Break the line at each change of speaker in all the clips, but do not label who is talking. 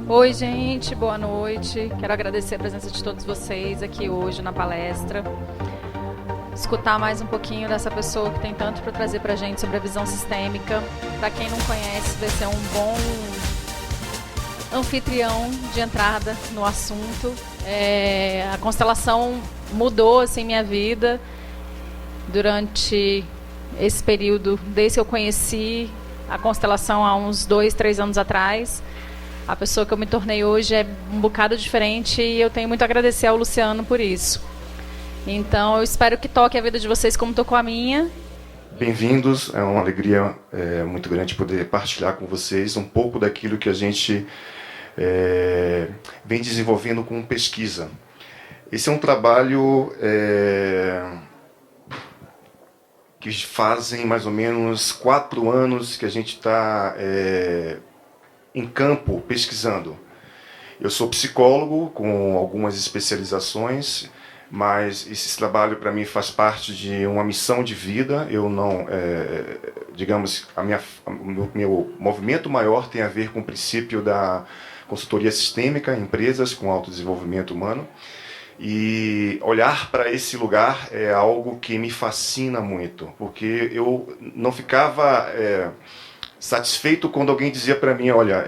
Oi, gente, boa noite. Quero agradecer a presença de todos vocês aqui hoje na palestra. Escutar mais um pouquinho dessa pessoa que tem tanto para trazer para a gente sobre a visão sistêmica. Para quem não conhece, vai ser um bom anfitrião de entrada no assunto. A constelação mudou assim minha vida durante esse período, desde que eu conheci a constelação há uns 2, 3 anos atrás. A pessoa que eu me tornei hoje é um bocado diferente e eu tenho muito a agradecer ao Luciano por isso. Então, eu espero que toque a vida de vocês como tocou a minha.
Bem-vindos, é uma alegria muito grande poder partilhar com vocês um pouco daquilo que a gente vem desenvolvendo com pesquisa. Esse é um trabalho que fazem mais ou menos 4 anos que a gente está em campo pesquisando. Eu sou psicólogo com algumas especializações, mas esse trabalho para mim faz parte de uma missão de vida. Eu não, digamos, o meu movimento maior tem a ver com o princípio da consultoria sistêmica em empresas com autodesenvolvimento humano. E olhar para esse lugar é algo que me fascina muito, porque eu não ficava satisfeito quando alguém dizia para mim, olha,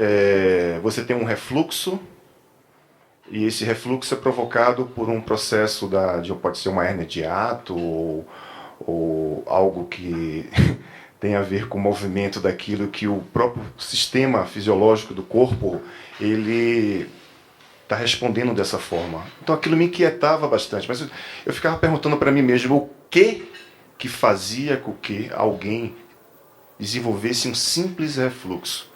você tem um refluxo, e esse refluxo é provocado por um processo pode ser uma hérnia de hiato, ou algo que tem a ver com o movimento daquilo que o próprio sistema fisiológico do corpo, ele está respondendo dessa forma. Então aquilo me inquietava bastante, mas eu ficava perguntando para mim mesmo o que fazia com que alguém desenvolvesse um simples refluxo.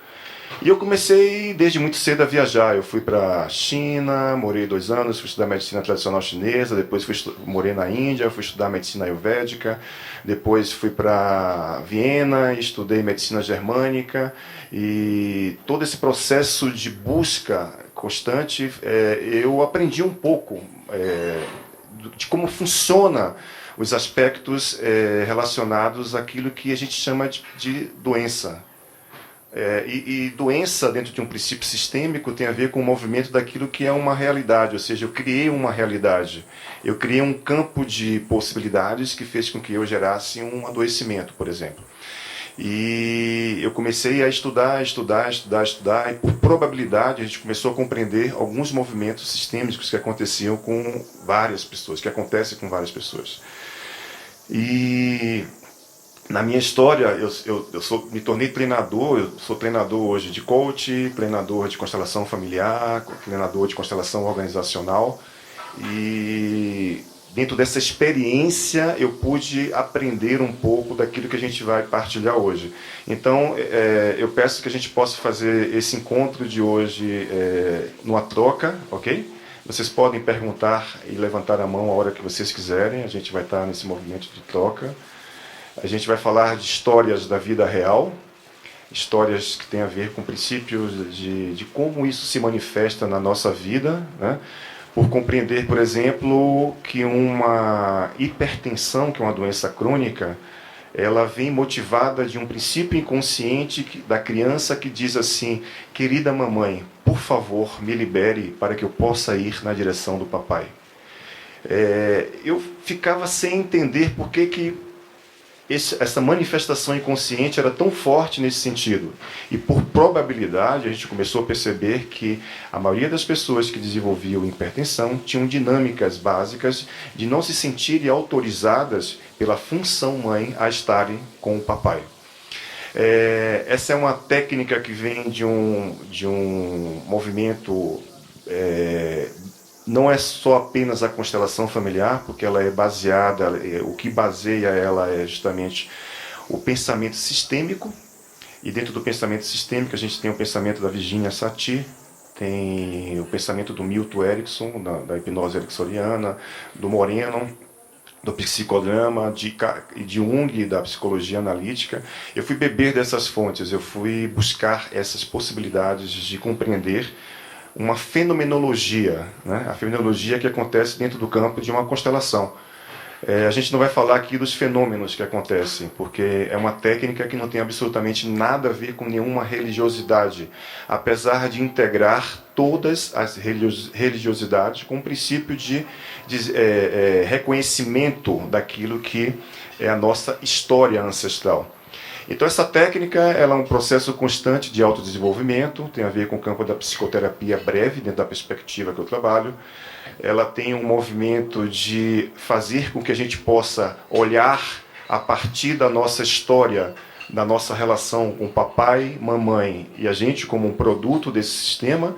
E eu comecei desde muito cedo a viajar. Eu fui para a China, morei 2 anos, fui estudar medicina tradicional chinesa, depois morei na Índia, fui estudar medicina ayurvédica, depois fui para Viena, estudei medicina germânica, e todo esse processo de busca constante, eu aprendi um pouco de como funciona os aspectos relacionados àquilo que a gente chama de doença. E doença, dentro de um princípio sistêmico, tem a ver com o movimento daquilo que é uma realidade, ou seja, eu criei uma realidade. Eu criei um campo de possibilidades que fez com que eu gerasse um adoecimento, por exemplo. E eu comecei a estudar, e por probabilidade a gente começou a compreender alguns movimentos sistêmicos que aconteciam com várias pessoas, que acontecem com várias pessoas. E na minha história, me tornei treinador, eu sou treinador hoje de coach, treinador de constelação familiar, treinador de constelação organizacional, e dentro dessa experiência eu pude aprender um pouco daquilo que a gente vai partilhar hoje. Então, eu peço que a gente possa fazer esse encontro de hoje numa troca, ok? Vocês podem perguntar e levantar a mão a hora que vocês quiserem, a gente vai estar nesse movimento de troca. A gente vai falar de histórias da vida real, histórias que têm a ver com princípios de como isso se manifesta na nossa vida, né? Por compreender, por exemplo, que uma hipertensão, que é uma doença crônica, ela vem motivada de um princípio inconsciente da criança que diz assim: querida mamãe, por favor, me libere para que eu possa ir na direção do papai. Eu ficava sem entender por que essa manifestação inconsciente era tão forte nesse sentido. E por probabilidade, a gente começou a perceber que a maioria das pessoas que desenvolviam hipertensão tinham dinâmicas básicas de não se sentirem autorizadas pela função mãe a estarem com o papai. Essa é uma técnica que vem de um movimento... não é só apenas a constelação familiar, porque ela é baseada, o que baseia ela é justamente o pensamento sistêmico, e dentro do pensamento sistêmico a gente tem o pensamento da Virginia Satir, tem o pensamento do Milton Erickson, da hipnose ericksoniana, do Moreno, do psicodrama, de Jung, da psicologia analítica. Eu fui beber dessas fontes, eu fui buscar essas possibilidades de compreender uma fenomenologia, né? A fenomenologia que acontece dentro do campo de uma constelação. A gente não vai falar aqui dos fenômenos que acontecem, porque é uma técnica que não tem absolutamente nada a ver com nenhuma religiosidade, apesar de integrar todas as religiosidades com o princípio de reconhecimento daquilo que é a nossa história ancestral. Então essa técnica ela é um processo constante de autodesenvolvimento, tem a ver com o campo da psicoterapia breve, dentro da perspectiva que eu trabalho. Ela tem um movimento de fazer com que a gente possa olhar a partir da nossa história, da nossa relação com papai, mamãe e a gente como um produto desse sistema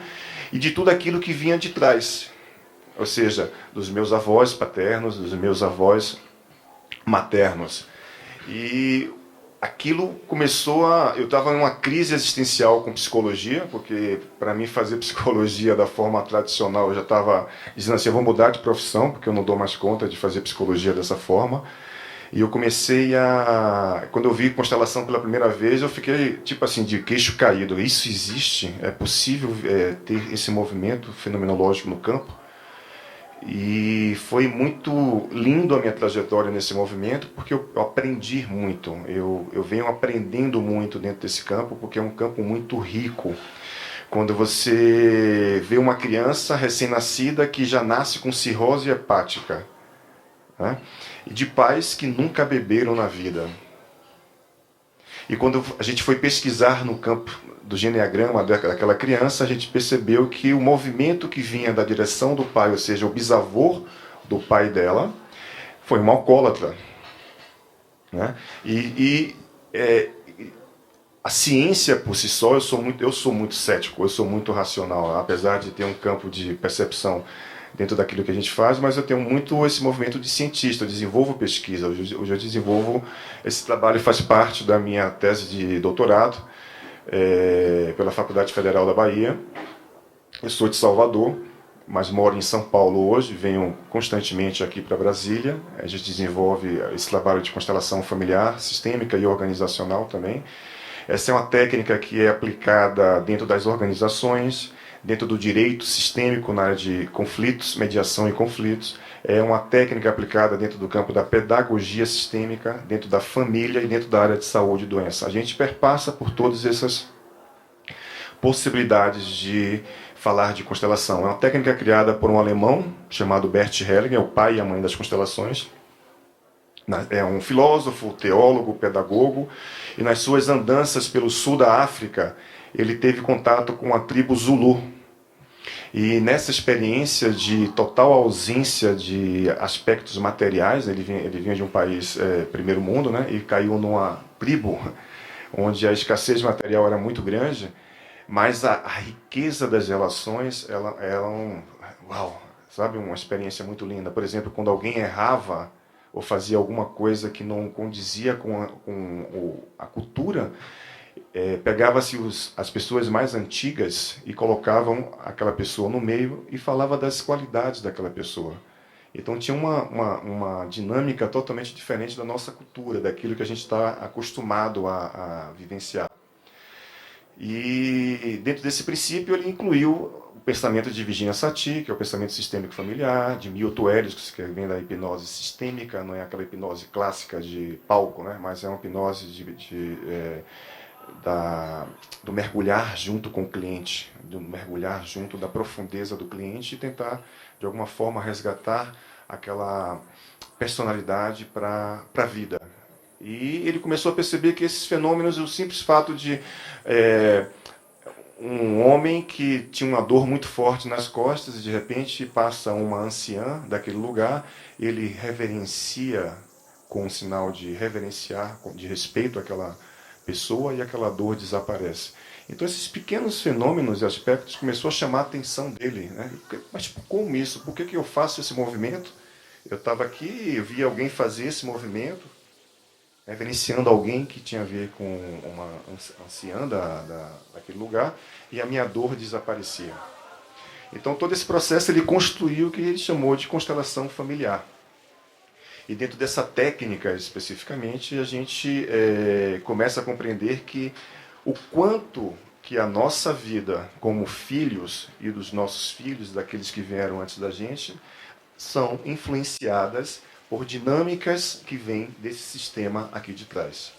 e de tudo aquilo que vinha de trás. Ou seja, dos meus avós paternos, dos meus avós maternos. E aquilo começou a... Eu estava em uma crise existencial com psicologia, porque para mim fazer psicologia da forma tradicional, eu já estava dizendo assim, eu vou mudar de profissão, porque eu não dou mais conta de fazer psicologia dessa forma. E eu comecei a... Quando eu vi constelação pela primeira vez, eu fiquei tipo assim, de queixo caído. Isso existe? É possível ter esse movimento fenomenológico no campo? E foi muito lindo a minha trajetória nesse movimento, porque eu aprendi muito. Eu venho aprendendo muito dentro desse campo, porque é um campo muito rico. Quando você vê uma criança recém-nascida que já nasce com cirrose hepática, né? E de pais que nunca beberam na vida. E quando a gente foi pesquisar no campo do geneagrama daquela criança, a gente percebeu que o movimento que vinha da direção do pai, ou seja, o bisavô do pai dela, foi um alcoólatra. Né? A ciência por si só, eu sou muito cético, eu sou muito racional, apesar de ter um campo de percepção dentro daquilo que a gente faz, mas eu tenho muito esse movimento de cientista, eu desenvolvo pesquisa, hoje eu desenvolvo, esse trabalho faz parte da minha tese de doutorado, pela Faculdade Federal da Bahia. Eu sou de Salvador, mas moro em São Paulo hoje, venho constantemente aqui para Brasília, a gente desenvolve esse trabalho de constelação familiar, sistêmica e organizacional também. Essa é uma técnica que é aplicada dentro das organizações, dentro do direito sistêmico na área de conflitos, mediação e conflitos. É uma técnica aplicada dentro do campo da pedagogia sistêmica, dentro da família e dentro da área de saúde e doença. A gente perpassa por todas essas possibilidades de falar de constelação. É uma técnica criada por um alemão chamado Bert Hellinger, o pai e a mãe das constelações. É um filósofo, teólogo, pedagogo, e nas suas andanças pelo sul da África, ele teve contato com a tribo Zulu. E nessa experiência de total ausência de aspectos materiais, ele vinha de um país primeiro mundo, né, e caiu numa tribo onde a escassez material era muito grande, mas a riqueza das relações, ela uau, sabe, uma experiência muito linda. Por exemplo, quando alguém errava ou fazia alguma coisa que não condizia com a cultura, pegava-se as pessoas mais antigas e colocavam aquela pessoa no meio e falava das qualidades daquela pessoa. Então tinha uma dinâmica totalmente diferente da nossa cultura, daquilo que a gente está acostumado a vivenciar. E dentro desse princípio ele incluiu o pensamento de Virginia Satir, que é o pensamento sistêmico familiar, de Milton Erickson, que vem da hipnose sistêmica, não é aquela hipnose clássica de palco, né? Mas é uma hipnose do mergulhar junto com o cliente, do mergulhar junto da profundeza do cliente e tentar, de alguma forma, resgatar aquela personalidade para a vida. E ele começou a perceber que esses fenômenos, o simples fato de um homem que tinha uma dor muito forte nas costas e de repente passa uma anciã daquele lugar, ele reverencia com um sinal de reverenciar, de respeito àquela pessoa, e aquela dor desaparece. Então esses pequenos fenômenos e aspectos começou a chamar a atenção dele, né? Mas como isso? Por que eu faço esse movimento? Eu estava aqui, eu vi alguém fazer esse movimento, reverenciando alguém que tinha a ver com uma anciã daquele lugar, e a minha dor desaparecia. Então todo esse processo ele construiu o que ele chamou de constelação familiar. E dentro dessa técnica, especificamente, a gente começa a compreender que o quanto que a nossa vida como filhos e dos nossos filhos, daqueles que vieram antes da gente, são influenciadas por dinâmicas que vêm desse sistema aqui de trás.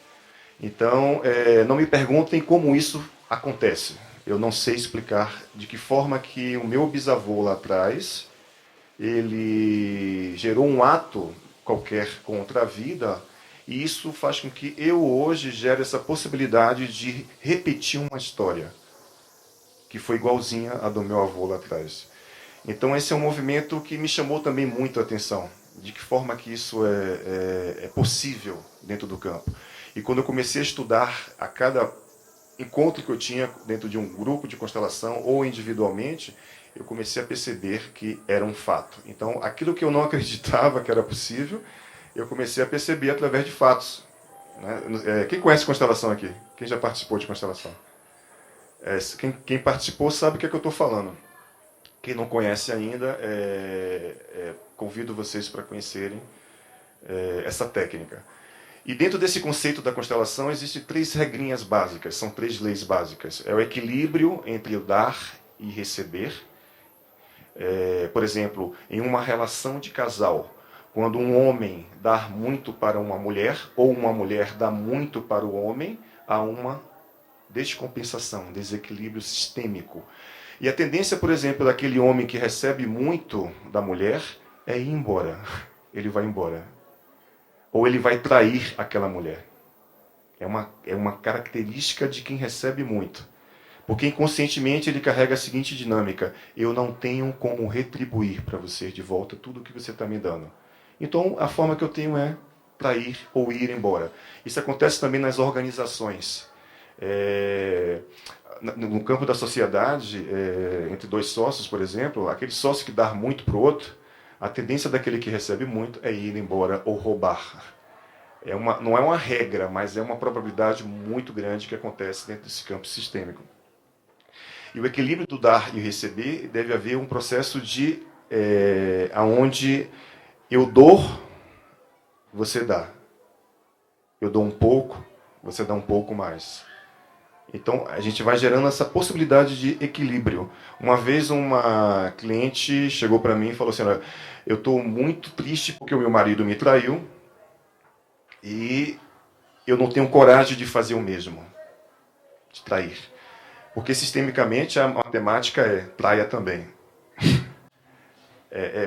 Então, não me perguntem como isso acontece. Eu não sei explicar de que forma que o meu bisavô lá atrás, ele gerou um ato qualquer contra a vida, e isso faz com que eu hoje gere essa possibilidade de repetir uma história que foi igualzinha à do meu avô lá atrás. Então esse é um movimento que me chamou também muito a atenção, de que forma que isso é possível dentro do campo. E quando eu comecei a estudar a cada encontro que eu tinha dentro de um grupo de constelação ou individualmente, eu comecei a perceber que era um fato. Então aquilo que eu não acreditava que era possível, eu comecei a perceber através de fatos. Né? Quem conhece constelação aqui? Quem já participou de constelação? Quem participou sabe o que é que eu estou falando. Quem não conhece ainda, convido vocês para conhecerem essa técnica. E dentro desse conceito da constelação, existem 3 regrinhas básicas, são 3 leis básicas. É o equilíbrio entre o dar e receber. Por exemplo, em uma relação de casal, quando um homem dá muito para uma mulher, ou uma mulher dá muito para o homem, há uma descompensação, desequilíbrio sistêmico. E a tendência, por exemplo, daquele homem que recebe muito da mulher é ir embora. Ele vai embora. Ou ele vai trair aquela mulher. É uma característica de quem recebe muito. Porque inconscientemente ele carrega a seguinte dinâmica: eu não tenho como retribuir para você de volta tudo o que você está me dando. Então a forma que eu tenho é trair ou ir embora. Isso acontece também nas organizações. No campo da sociedade, entre 2 sócios, por exemplo, aquele sócio que dá muito para o outro, a tendência daquele que recebe muito é ir embora ou roubar. Não é uma regra, mas é uma probabilidade muito grande que acontece dentro desse campo sistêmico. E o equilíbrio do dar e receber deve haver um processo de onde eu dou, você dá. Eu dou um pouco, você dá um pouco mais. Então, a gente vai gerando essa possibilidade de equilíbrio. Uma vez uma cliente chegou para mim e falou assim: olha, eu estou muito triste porque o meu marido me traiu e eu não tenho coragem de fazer o mesmo, de trair. Porque sistemicamente a matemática traia também.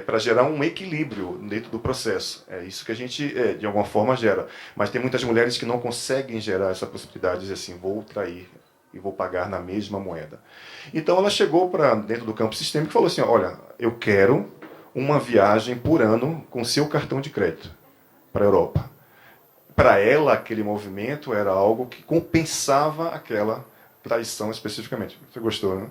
Para gerar um equilíbrio dentro do processo. É isso que a gente, de alguma forma, gera. Mas tem muitas mulheres que não conseguem gerar essa possibilidade de dizer assim: vou trair e vou pagar na mesma moeda. Então ela chegou para dentro do campo sistêmico e falou assim: olha, eu quero uma viagem por ano com seu cartão de crédito para a Europa. Para ela, aquele movimento era algo que compensava aquela traição especificamente. Você gostou, né?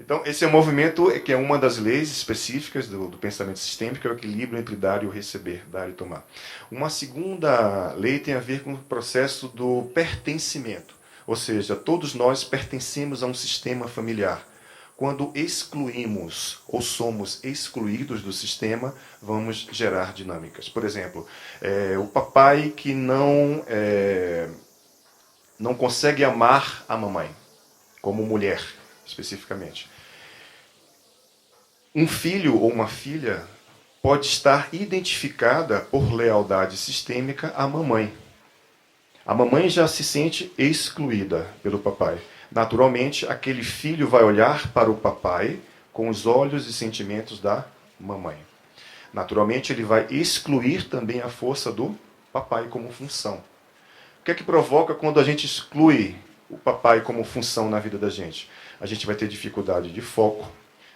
Então, esse é um movimento que é uma das leis específicas do pensamento sistêmico, é o equilíbrio entre dar e o receber, dar e tomar. Uma segunda lei tem a ver com o processo do pertencimento, ou seja, todos nós pertencemos a um sistema familiar. Quando excluímos ou somos excluídos do sistema, vamos gerar dinâmicas. Por exemplo, o papai que não consegue amar a mamãe, como mulher, especificamente. Um filho ou uma filha pode estar identificada por lealdade sistêmica à mamãe. A mamãe já se sente excluída pelo papai. Naturalmente, aquele filho vai olhar para o papai com os olhos e sentimentos da mamãe. Naturalmente, ele vai excluir também a força do papai como função. O que é que provoca quando a gente exclui o papai como função na vida da gente? A gente vai ter dificuldade de foco,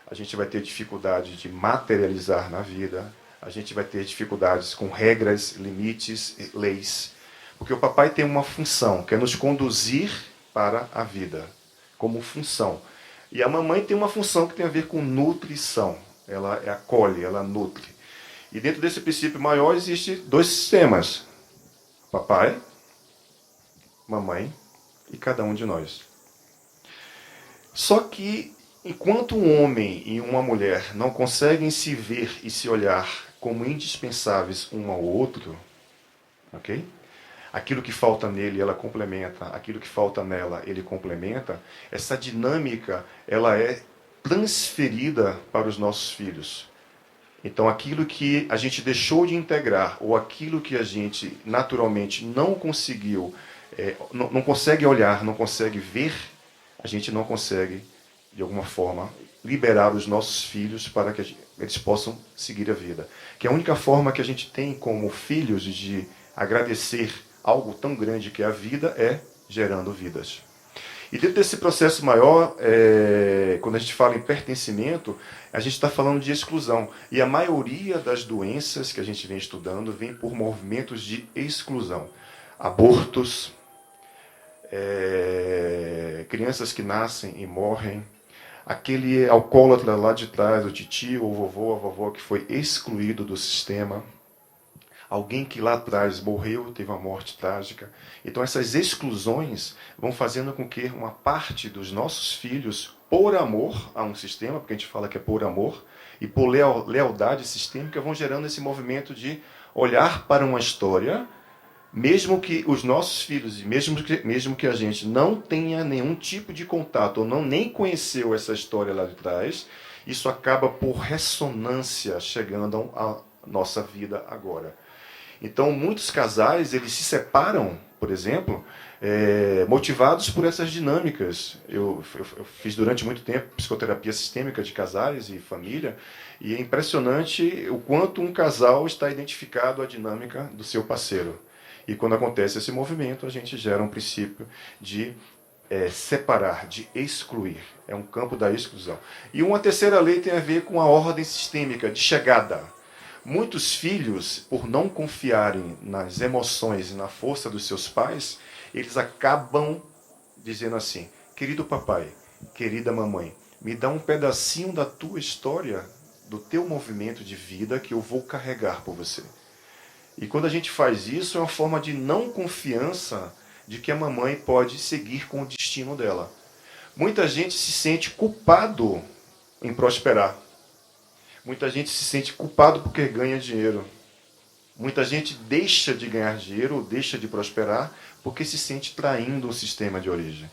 a gente vai ter dificuldade de materializar na vida, a gente vai ter dificuldades com regras, limites, leis. Porque o papai tem uma função, que é nos conduzir para a vida, como função. E a mamãe tem uma função que tem a ver com nutrição. Ela acolhe, ela nutre. E dentro desse princípio maior existem 2 sistemas: papai, mamãe e cada um de nós. Só que, enquanto um homem e uma mulher não conseguem se ver e se olhar como indispensáveis um ao outro, ok? Aquilo que falta nele, ela complementa. Aquilo que falta nela, ele complementa. Essa dinâmica, ela é transferida para os nossos filhos. Então, aquilo que a gente deixou de integrar, ou aquilo que a gente naturalmente não conseguiu, não consegue olhar, não consegue ver, a gente não consegue, de alguma forma, liberar os nossos filhos para que eles possam seguir a vida. Que a única forma que a gente tem como filhos de agradecer algo tão grande que é a vida é gerando vidas. E dentro desse processo maior, quando a gente fala em pertencimento, a gente está falando de exclusão. E a maioria das doenças que a gente vem estudando vem por movimentos de exclusão. Abortos, crianças que nascem e morrem, aquele alcoólatra lá de trás, o titio, o vovô, a vovó que foi excluído do sistema, alguém que lá atrás morreu, teve uma morte trágica. Então essas exclusões vão fazendo com que uma parte dos nossos filhos, por amor a um sistema, porque a gente fala que é por amor, e por lealdade sistêmica, vão gerando esse movimento de olhar para uma história, mesmo que os nossos filhos, mesmo que a gente não tenha nenhum tipo de contato, ou não nem conheceu essa história lá de trás, isso acaba por ressonância chegando à nossa vida agora. Então, muitos casais, eles se separam, por exemplo, motivados por essas dinâmicas. Eu fiz durante muito tempo psicoterapia sistêmica de casais e família, e é impressionante o quanto um casal está identificado à dinâmica do seu parceiro. E quando acontece esse movimento, a gente gera um princípio de separar, de excluir. É um campo da exclusão. E uma terceira lei tem a ver com a ordem sistêmica de chegada. Muitos filhos, por não confiarem nas emoções e na força dos seus pais, eles acabam dizendo assim: querido papai, querida mamãe, me dá um pedacinho da tua história, do teu movimento de vida que eu vou carregar por você. E quando a gente faz isso, é uma forma de não confiança de que a mamãe pode seguir com o destino dela. Muita gente se sente culpado em prosperar. Muita gente se sente culpado porque ganha dinheiro. Muita gente deixa de ganhar dinheiro ou deixa de prosperar porque se sente traindo o sistema de origem.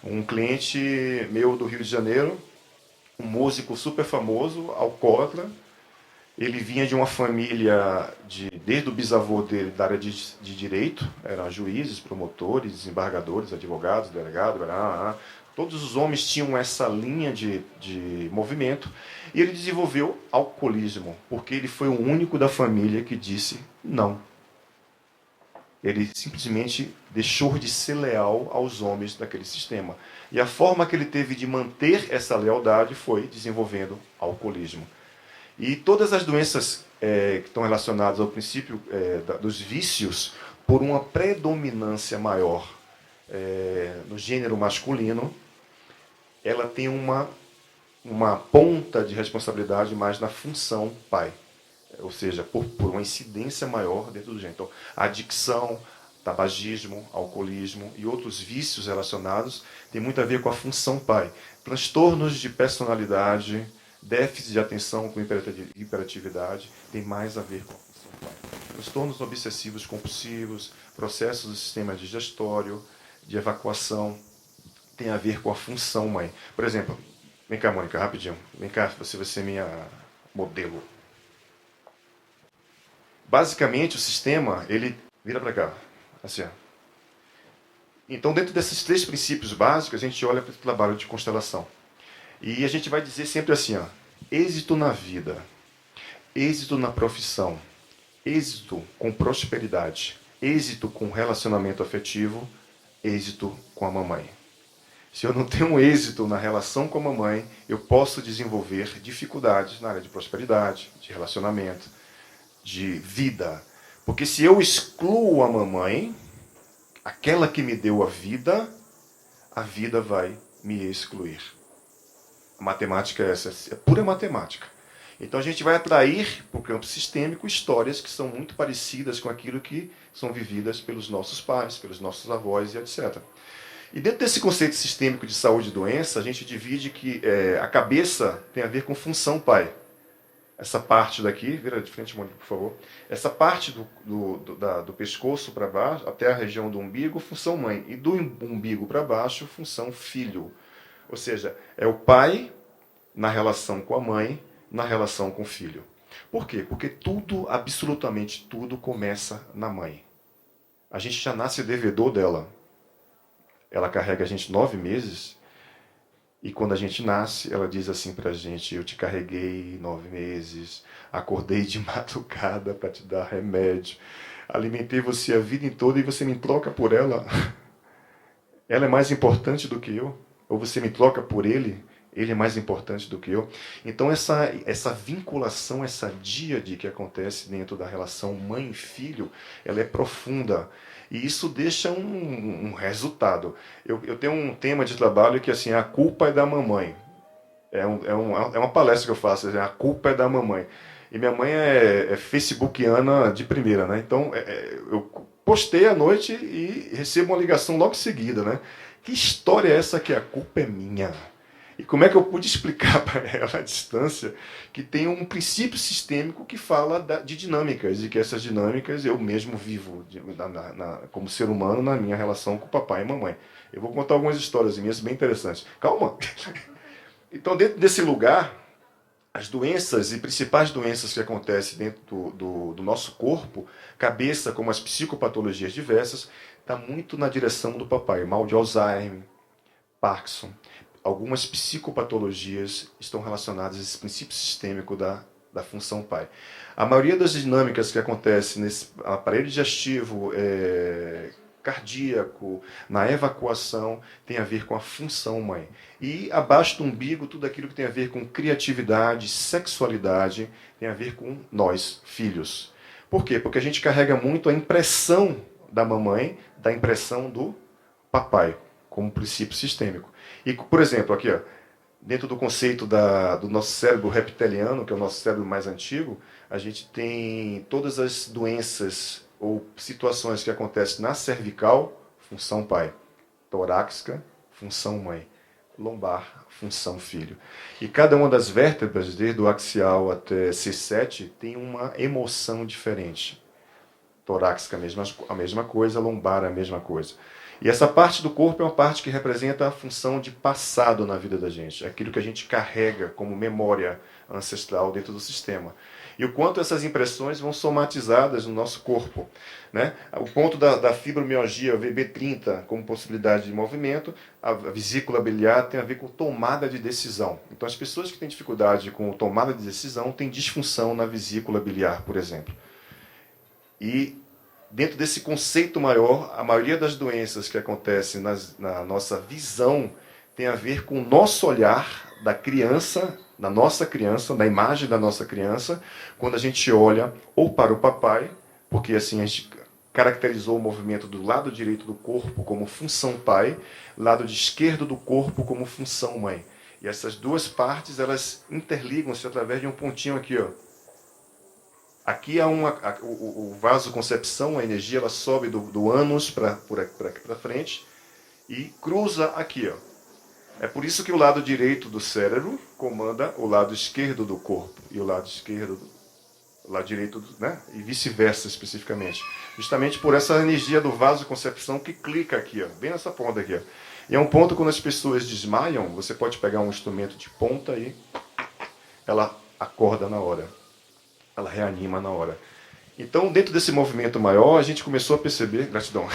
Um cliente meu do Rio de Janeiro, um músico super famoso, alcoólatra, ele vinha de uma família, desde o bisavô dele, da área de direito, eram juízes, promotores, desembargadores, advogados, delegados, todos os homens tinham essa linha de movimento, e ele desenvolveu alcoolismo, porque ele foi o único da família que disse não. Ele simplesmente deixou de ser leal aos homens daquele sistema. E a forma que ele teve de manter essa lealdade foi desenvolvendo alcoolismo. E todas as doenças que estão relacionadas ao princípio dos vícios, por uma predominância maior no gênero masculino, ela tem uma ponta de responsabilidade mais na função pai. Ou seja, por uma incidência maior dentro do gênero. Então, adicção, tabagismo, alcoolismo e outros vícios relacionados tem muito a ver com a função pai. Transtornos de personalidade, déficit de atenção com hiperatividade, tem mais a ver com a função pai. Transtornos obsessivos compulsivos, processos do sistema digestório, de evacuação, tem a ver com a função mãe. Por exemplo, vem cá, Mônica, rapidinho. Vem cá, você vai ser minha modelo. Basicamente, o sistema, ele vira para cá, assim. Então, dentro desses 3 princípios básicos, a gente olha para o trabalho de constelação. E a gente vai dizer sempre assim, êxito na vida, êxito na profissão, êxito com prosperidade, êxito com relacionamento afetivo, êxito com a mamãe. Se eu não tenho um êxito na relação com a mamãe, eu posso desenvolver dificuldades na área de prosperidade, de relacionamento, de vida. Porque se eu excluo a mamãe, aquela que me deu a vida vai me excluir. A matemática é essa, é pura matemática. Então a gente vai atrair para o campo sistêmico histórias que são muito parecidas com aquilo que são vividas pelos nossos pais, pelos nossos avós e etc. E dentro desse conceito sistêmico de saúde e doença, a gente divide que a cabeça tem a ver com função pai. Essa parte daqui, vira de frente, Mônica, por favor. Essa parte do pescoço para baixo, até a região do umbigo, função mãe. E do umbigo para baixo, função filho. Ou seja, é o pai na relação com a mãe, na relação com o filho. Por quê? Porque tudo, absolutamente tudo, começa na mãe. A gente já nasce devedor dela. Ela carrega a gente 9 meses, e quando a gente nasce, ela diz assim pra gente: eu te carreguei 9 meses, acordei de madrugada para te dar remédio, alimentei você a vida toda e você me troca por ela? Ela é mais importante do que eu? Ou você me troca por ele? Ele é mais importante do que eu? Então essa vinculação, essa díade que acontece dentro da relação mãe e filho, ela é profunda. E isso deixa um resultado. Eu tenho um tema de trabalho que assim, a culpa é da mamãe. É uma palestra que eu faço, a culpa é da mamãe. E minha mãe é facebookiana de primeira, né? Então eu postei à noite e recebo uma ligação logo em seguida, né? Que história é essa que a culpa é minha? E como é que eu pude explicar para ela à distância que tem um princípio sistêmico que fala de dinâmicas, e que essas dinâmicas eu mesmo vivo como ser humano na minha relação com papai e mamãe. Eu vou contar algumas histórias minhas bem interessantes. Calma! Então, dentro desse lugar, as doenças e principais doenças que acontecem dentro do nosso corpo, cabeça, como as psicopatologias diversas, está muito na direção do papai. Mal de Alzheimer, Parkinson. Algumas psicopatologias estão relacionadas a esse princípio sistêmico da função pai. A maioria das dinâmicas que acontecem nesse aparelho digestivo, cardíaco, na evacuação, tem a ver com a função mãe. E abaixo do umbigo, tudo aquilo que tem a ver com criatividade, sexualidade, tem a ver com nós, filhos. Por quê? Porque a gente carrega muito a impressão da mamãe, da impressão do papai, como princípio sistêmico. E, por exemplo, aqui, ó, dentro do conceito do nosso cérebro reptiliano, que é o nosso cérebro mais antigo, a gente tem todas as doenças ou situações que acontecem na cervical, função pai; torácica, função mãe; lombar, função filho. E cada uma das vértebras, desde o axial até C7, tem uma emoção diferente. Torácica, a mesma coisa; lombar, a mesma coisa. E essa parte do corpo é uma parte que representa a função de passado na vida da gente, aquilo que a gente carrega como memória ancestral dentro do sistema. E o quanto essas impressões vão somatizadas no nosso corpo, né? O ponto da fibromialgia, VB30, como possibilidade de movimento, a vesícula biliar tem a ver com tomada de decisão. Então, as pessoas que têm dificuldade com tomada de decisão têm disfunção na vesícula biliar, por exemplo. E dentro desse conceito maior, a maioria das doenças que acontecem na nossa visão tem a ver com o nosso olhar da criança, da nossa criança, da imagem da nossa criança, quando a gente olha ou para o papai, porque assim a gente caracterizou o movimento do lado direito do corpo como função pai, lado esquerdo do corpo como função mãe. E essas duas partes, elas interligam-se através de um pontinho aqui, ó. Aqui há o vasoconcepção, a energia ela sobe do ânus para aqui para frente e cruza aqui, ó. É por isso que o lado direito do cérebro comanda o lado esquerdo do corpo e o lado direito, né? E vice-versa especificamente. Justamente por essa energia do vasoconcepção que clica aqui, ó, bem nessa ponta aqui, ó. E é um ponto quando as pessoas desmaiam, você pode pegar um instrumento de ponta e ela acorda na hora. Ela reanima na hora. Então, dentro desse movimento maior, a gente começou a perceber, gratidão,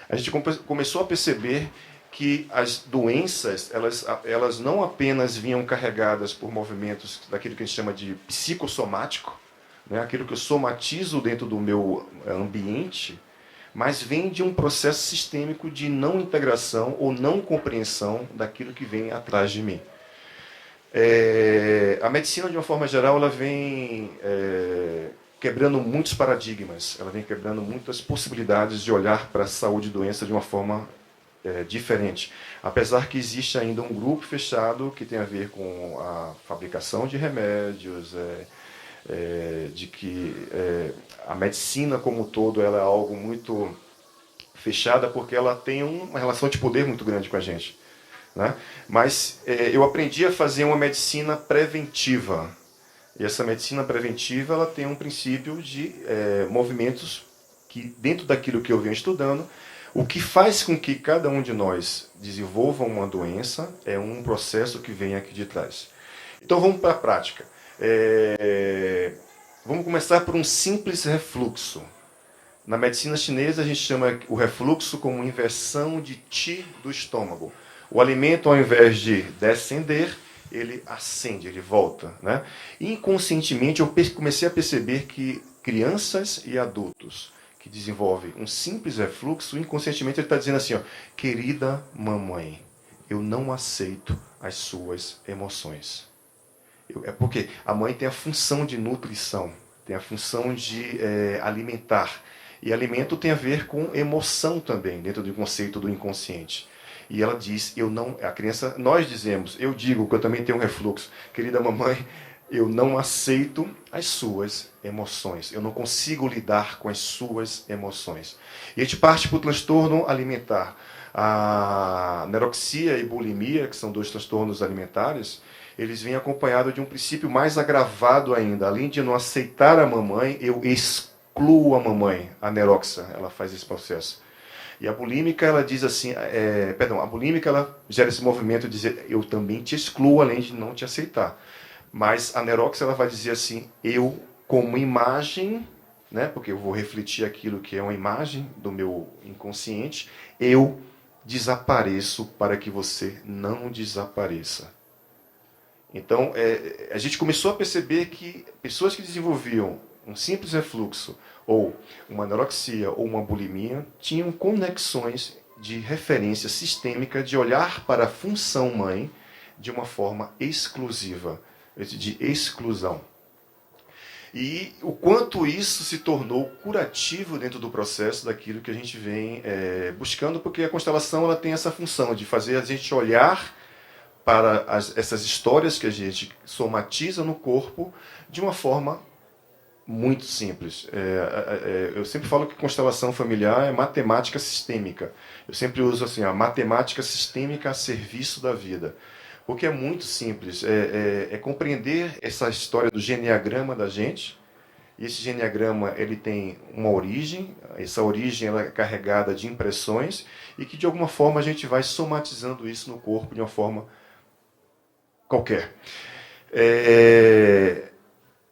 a gente começou a perceber que as doenças, elas não apenas vinham carregadas por movimentos daquilo que a gente chama de psicossomático, né, aquilo que eu somatizo dentro do meu ambiente, mas vem de um processo sistêmico de não integração ou não compreensão daquilo que vem atrás de mim. A medicina, de uma forma geral, ela vem quebrando muitos paradigmas, ela vem quebrando muitas possibilidades de olhar para a saúde e doença de uma forma diferente. Apesar que existe ainda um grupo fechado que tem a ver com a fabricação de remédios, de que a medicina como um todo ela é algo muito fechada porque ela tem uma relação de poder muito grande com a gente. Né? Mas eu aprendi a fazer uma medicina preventiva. E essa medicina preventiva ela tem um princípio de movimentos que, dentro daquilo que eu venho estudando, o que faz com que cada um de nós desenvolva uma doença é um processo que vem aqui de trás. Então vamos para a prática. Vamos começar por um simples refluxo. Na medicina chinesa, a gente chama o refluxo como inversão de Qi do estômago. O alimento, ao invés de descender, ele ascende, ele volta. Né? Inconscientemente, eu comecei a perceber que crianças e adultos que desenvolvem um simples refluxo, inconscientemente ele está dizendo assim, ó, querida mamãe, eu não aceito as suas emoções. É porque a mãe tem a função de nutrição, tem a função de alimentar. E alimento tem a ver com emoção também, dentro do conceito do inconsciente. E ela diz, eu não, a criança, nós dizemos, eu digo que eu também tenho um refluxo, querida mamãe, eu não aceito as suas emoções, eu não consigo lidar com as suas emoções. E a gente parte para o transtorno alimentar. A anorexia e bulimia, que são dois transtornos alimentares, eles vêm acompanhados de um princípio mais agravado ainda. Além de não aceitar a mamãe, eu excluo a mamãe. A anorexia, ela faz esse processo. E a bulímica, ela diz assim, a bulímica, ela gera esse movimento de dizer, eu também te excluo, além de não te aceitar. Mas a anorexia, ela vai dizer assim, eu, como imagem, né, porque eu vou refletir aquilo que é uma imagem do meu inconsciente, eu desapareço para que você não desapareça. Então, a gente começou a perceber que pessoas que desenvolviam um simples refluxo, ou uma anorexia, ou uma bulimia, tinham conexões de referência sistêmica de olhar para a função mãe de uma forma exclusiva, de exclusão. E o quanto isso se tornou curativo dentro do processo daquilo que a gente vem buscando, porque a constelação ela tem essa função de fazer a gente olhar para essas histórias que a gente somatiza no corpo de uma forma muito simples. Eu sempre falo que constelação familiar é matemática sistêmica. Eu sempre uso assim, a matemática sistêmica a serviço da vida. Porque é muito simples. É compreender essa história do geneagrama da gente. E esse geneagrama ele tem uma origem. Essa origem ela é carregada de impressões. E que de alguma forma a gente vai somatizando isso no corpo de uma forma qualquer.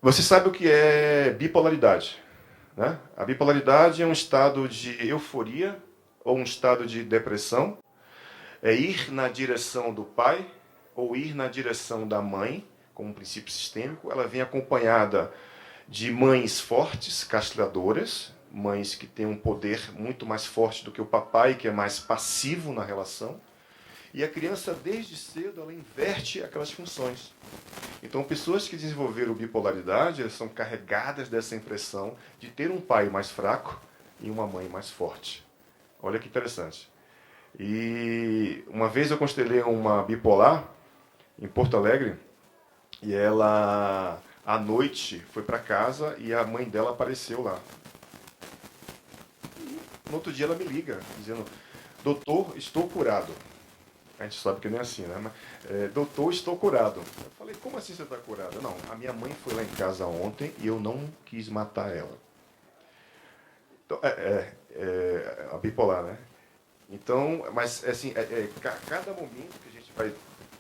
Você sabe o que é bipolaridade, né? A bipolaridade é um estado de euforia ou um estado de depressão. É ir na direção do pai ou ir na direção da mãe, como um princípio sistêmico. Ela vem acompanhada de mães fortes, castradoras, mães que têm um poder muito mais forte do que o papai, que é mais passivo na relação. E a criança, desde cedo, ela inverte aquelas funções. Então, pessoas que desenvolveram bipolaridade, elas são carregadas dessa impressão de ter um pai mais fraco e uma mãe mais forte. Olha que interessante. E uma vez eu constelei uma bipolar em Porto Alegre, e ela, à noite, foi para casa e a mãe dela apareceu lá. E no outro dia ela me liga, dizendo, doutor, estou curado. A gente sabe que não é assim, né? Mas, doutor, estou curado. Eu falei, como assim você está curado? Não, a minha mãe foi lá em casa ontem e eu não quis matar ela. Então, a bipolar, né? Então, mas assim, cada momento que a gente vai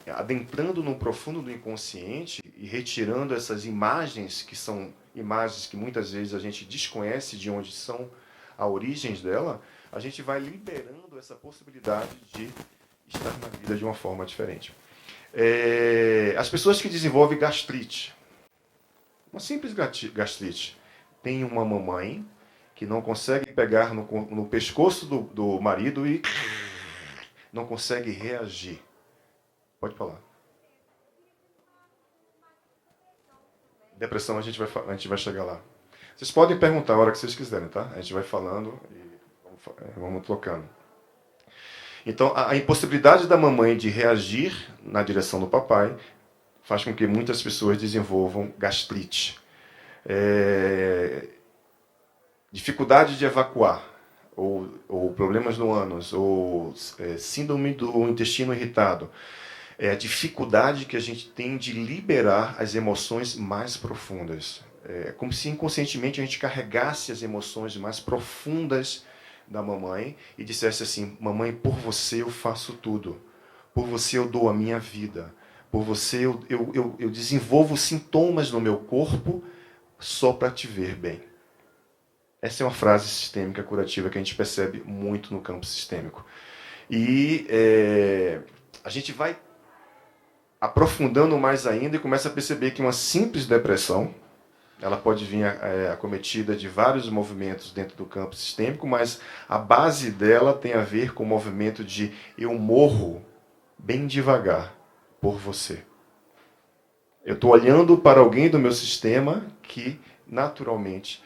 adentrando no profundo do inconsciente e retirando essas imagens, que são imagens que muitas vezes a gente desconhece de onde são a origem dela, a gente vai liberando essa possibilidade de estar na vida de uma forma diferente. As pessoas que desenvolvem gastrite, uma simples gastrite, tem uma mamãe que não consegue pegar no pescoço do marido e não consegue reagir. Pode falar. Depressão, a gente vai chegar lá. Vocês podem perguntar a hora que vocês quiserem, tá? A gente vai falando e vamos tocando. Então, a impossibilidade da mamãe de reagir na direção do papai faz com que muitas pessoas desenvolvam gastrite. Dificuldade de evacuar, ou problemas no ânus, ou síndrome do intestino irritado. É a dificuldade que a gente tem de liberar as emoções mais profundas. É como se inconscientemente a gente carregasse as emoções mais profundas da mamãe e dissesse assim, mamãe, por você eu faço tudo, por você eu dou a minha vida, por você eu desenvolvo sintomas no meu corpo só para te ver bem. Essa é uma frase sistêmica curativa que a gente percebe muito no campo sistêmico. E a gente vai aprofundando mais ainda e começa a perceber que uma simples depressão, ela pode vir acometida de vários movimentos dentro do campo sistêmico, mas a base dela tem a ver com o movimento de eu morro bem devagar por você. Eu estou olhando para alguém do meu sistema que, naturalmente,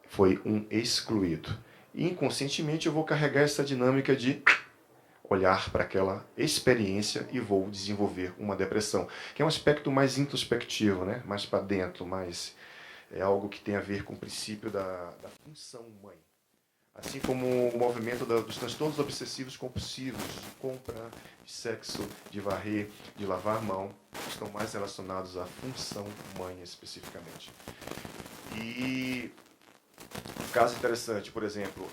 foi um excluído. E, inconscientemente, eu vou carregar essa dinâmica de olhar para aquela experiência e vou desenvolver uma depressão, que é um aspecto mais introspectivo, né? Mais para dentro, mais é algo que tem a ver com o princípio da função mãe. Assim como o movimento dos transtornos obsessivos compulsivos, de compra, de sexo, de varrer, de lavar a mão, estão mais relacionados à função mãe especificamente. E um caso interessante, por exemplo,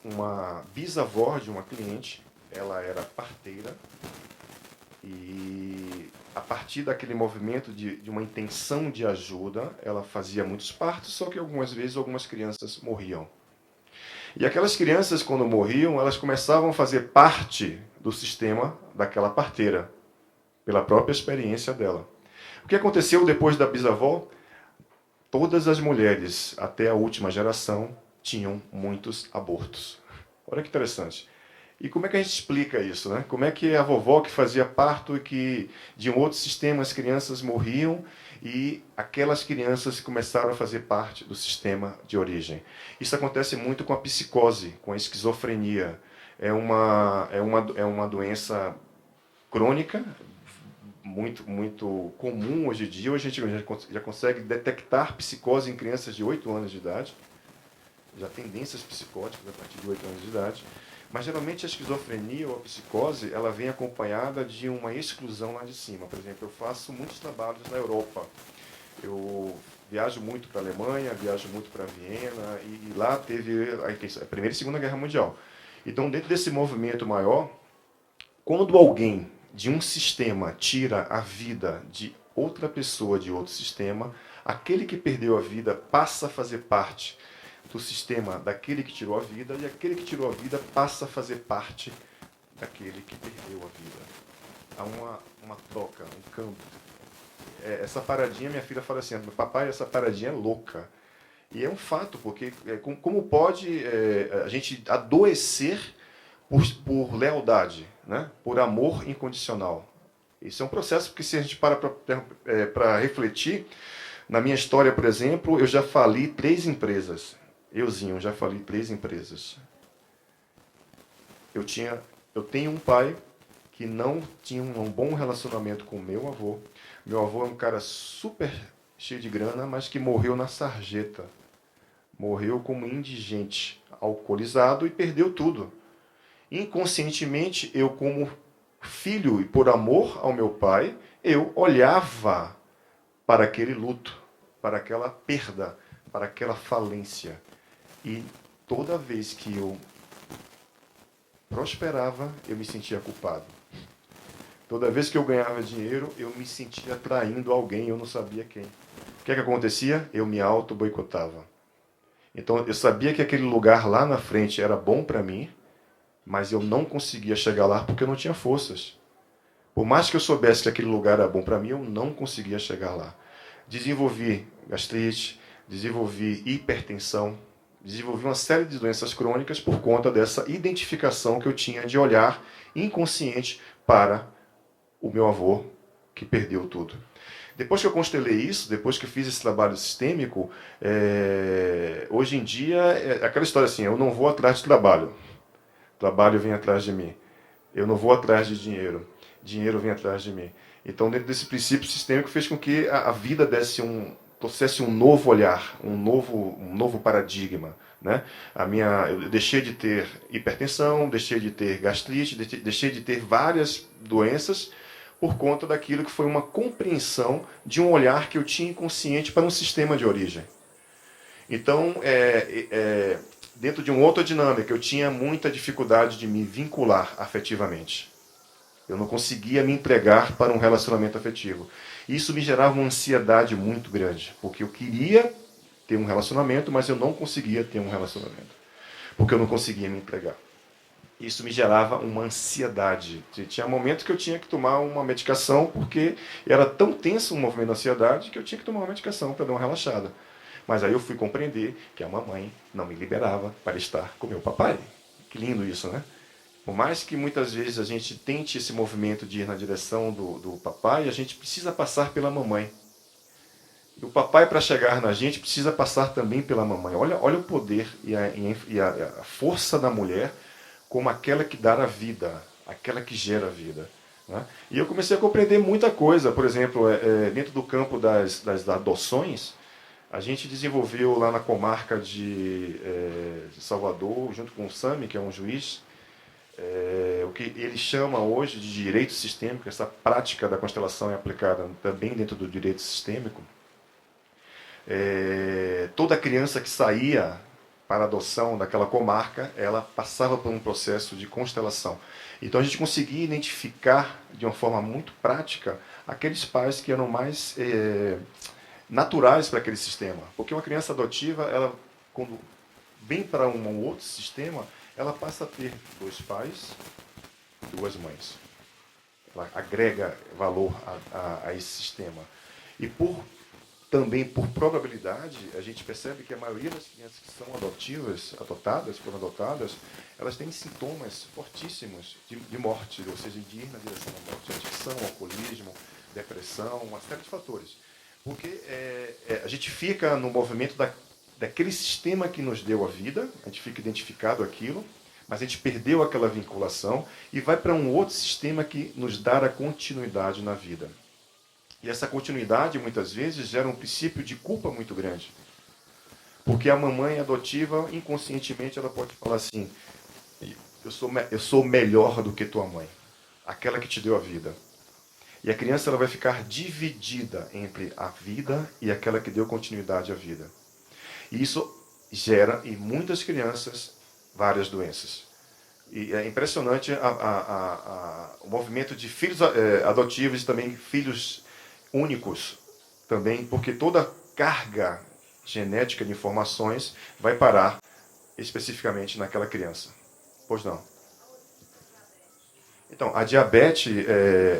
uma bisavó de uma cliente, ela era parteira e a partir daquele movimento de uma intenção de ajuda, ela fazia muitos partos, só que algumas vezes algumas crianças morriam. E aquelas crianças, quando morriam, elas começavam a fazer parte do sistema daquela parteira, pela própria experiência dela. O que aconteceu depois da bisavó? Todas as mulheres, até a última geração, tinham muitos abortos. Olha que interessante. E como é que a gente explica isso, né? Como é que a vovó que fazia parto e que de um outro sistema as crianças morriam e aquelas crianças começaram a fazer parte do sistema de origem? Isso acontece muito com a psicose, com a esquizofrenia. É uma doença crônica, muito comum hoje em dia. Hoje a gente já consegue detectar psicose em crianças de 8 anos de idade. Já tendências psicóticas a partir de 8 anos de idade. Mas geralmente a esquizofrenia ou a psicose, ela vem acompanhada de uma exclusão lá de cima. Por exemplo, eu faço muitos trabalhos na Europa. Eu viajo muito para a Alemanha, viajo muito para Viena, e lá teve a Primeira e Segunda Guerra Mundial. Então, dentro desse movimento maior, quando alguém de um sistema tira a vida de outra pessoa de outro sistema, aquele que perdeu a vida passa a fazer parte do sistema daquele que tirou a vida, e aquele que tirou a vida passa a fazer parte daquele que perdeu a vida. Há uma troca, um câmbio. Essa paradinha, minha filha fala assim, papai, essa paradinha é louca. E é um fato, porque como pode a gente adoecer por lealdade, né? Por amor incondicional? Isso é um processo, porque se a gente para refletir, na minha história, por exemplo, eu já fali 3 empresas. Euzinho, já falei 3 empresas. Eu tenho um pai que não tinha um bom relacionamento com o meu avô. Meu avô é um cara super cheio de grana, mas que morreu na sarjeta. Morreu como indigente, alcoolizado e perdeu tudo. Inconscientemente, eu como filho e por amor ao meu pai, eu olhava para aquele luto, para aquela perda, para aquela falência. E toda vez que eu prosperava, eu me sentia culpado. Toda vez que eu ganhava dinheiro, eu me sentia traindo alguém, eu não sabia quem. O que acontecia? Eu me auto-boicotava. Então, eu sabia que aquele lugar lá na frente era bom para mim, mas eu não conseguia chegar lá porque eu não tinha forças. Por mais que eu soubesse que aquele lugar era bom para mim, eu não conseguia chegar lá. Desenvolvi gastrite, desenvolvi hipertensão, desenvolvi uma série de doenças crônicas por conta dessa identificação que eu tinha de olhar inconsciente para o meu avô, que perdeu tudo. Depois que eu constelei isso, depois que eu fiz esse trabalho sistêmico, hoje em dia, é aquela história assim, eu não vou atrás de trabalho. Trabalho vem atrás de mim. Eu não vou atrás de dinheiro. Dinheiro vem atrás de mim. Então, dentro desse princípio sistêmico, fez com que a vida trouxesse um novo olhar, um novo paradigma, né? Eu deixei de ter hipertensão, deixei de ter gastrite, deixei de ter várias doenças por conta daquilo que foi uma compreensão de um olhar que eu tinha inconsciente para um sistema de origem. Então, dentro de uma outra dinâmica, eu tinha muita dificuldade de me vincular afetivamente. Eu não conseguia me entregar para um relacionamento afetivo. E isso me gerava uma ansiedade muito grande, porque eu queria ter um relacionamento, mas eu não conseguia ter um relacionamento, porque eu não conseguia me entregar. Isso me gerava uma ansiedade. Tinha momentos que eu tinha que tomar uma medicação, porque era tão tenso o movimento da ansiedade que eu tinha que tomar uma medicação para dar uma relaxada. Mas aí eu fui compreender que a mamãe não me liberava para estar com meu papai. Que lindo isso, né? Por mais que muitas vezes a gente tente esse movimento de ir na direção do papai, a gente precisa passar pela mamãe. E o papai, para chegar na gente, precisa passar também pela mamãe. Olha o poder e a força da mulher como aquela que dá a vida, aquela que gera a vida. Né? E eu comecei a compreender muita coisa. Por exemplo, dentro do campo das adoções, a gente desenvolveu lá na comarca de Salvador, junto com o Sami, que é um juiz, o que ele chama hoje de direito sistêmico. Essa prática da constelação é aplicada também dentro do direito sistêmico. Toda criança que saía para adoção daquela comarca, ela passava por um processo de constelação. Então a gente conseguia identificar de uma forma muito prática aqueles pais que eram mais naturais para aquele sistema. Porque uma criança adotiva, ela, quando vem para um outro sistema, ela passa a ter 2 pais e 2 mães. Ela agrega valor a esse sistema. E também por probabilidade, a gente percebe que a maioria das crianças que são foram adotadas, elas têm sintomas fortíssimos de morte, ou seja, de ir na direção da morte, adicção, alcoolismo, depressão, uma série de fatores. Porque a gente fica no movimento daquele sistema que nos deu a vida, a gente fica identificado aquilo, mas a gente perdeu aquela vinculação e vai para um outro sistema que nos dá a continuidade na vida. E essa continuidade, muitas vezes, gera um princípio de culpa muito grande. Porque a mamãe adotiva, inconscientemente, ela pode falar assim: eu sou melhor do que tua mãe, aquela que te deu a vida. E a criança ela vai ficar dividida entre a vida e aquela que deu continuidade à vida. E isso gera, em muitas crianças, várias doenças. E é impressionante o movimento de filhos adotivos e também filhos únicos, também, porque toda carga genética de informações vai parar especificamente naquela criança. Pois não. Então, a diabetes,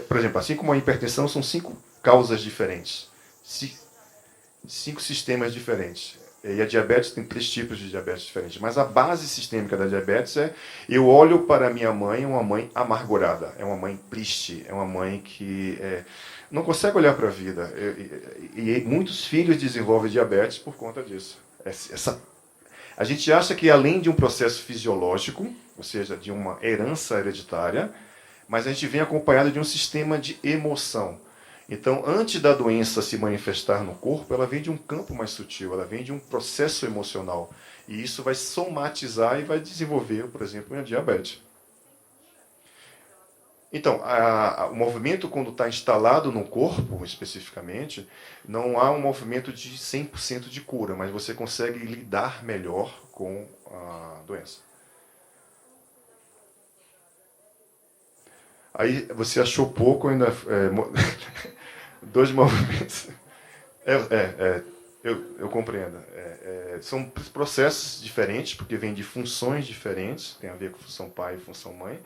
por exemplo, assim como a hipertensão, são 5 causas diferentes. 5 sistemas diferentes. E a diabetes tem 3 tipos de diabetes diferentes. Mas a base sistêmica da diabetes eu olho para minha mãe, uma mãe amargurada, é uma mãe triste, é uma mãe que não consegue olhar para a vida. E muitos filhos desenvolvem diabetes por conta disso. A gente acha que além de um processo fisiológico, ou seja, de uma herança hereditária, mas a gente vem acompanhado de um sistema de emoção. Então, antes da doença se manifestar no corpo, ela vem de um campo mais sutil, ela vem de um processo emocional. E isso vai somatizar e vai desenvolver, por exemplo, uma diabetes. Então, o movimento, quando está instalado no corpo, especificamente, não há um movimento de 100% de cura, mas você consegue lidar melhor com a doença. Aí você achou pouco ainda. 2 movimentos. Eu compreendo. São processos diferentes, porque vêm de funções diferentes, tem a ver com função pai e função mãe,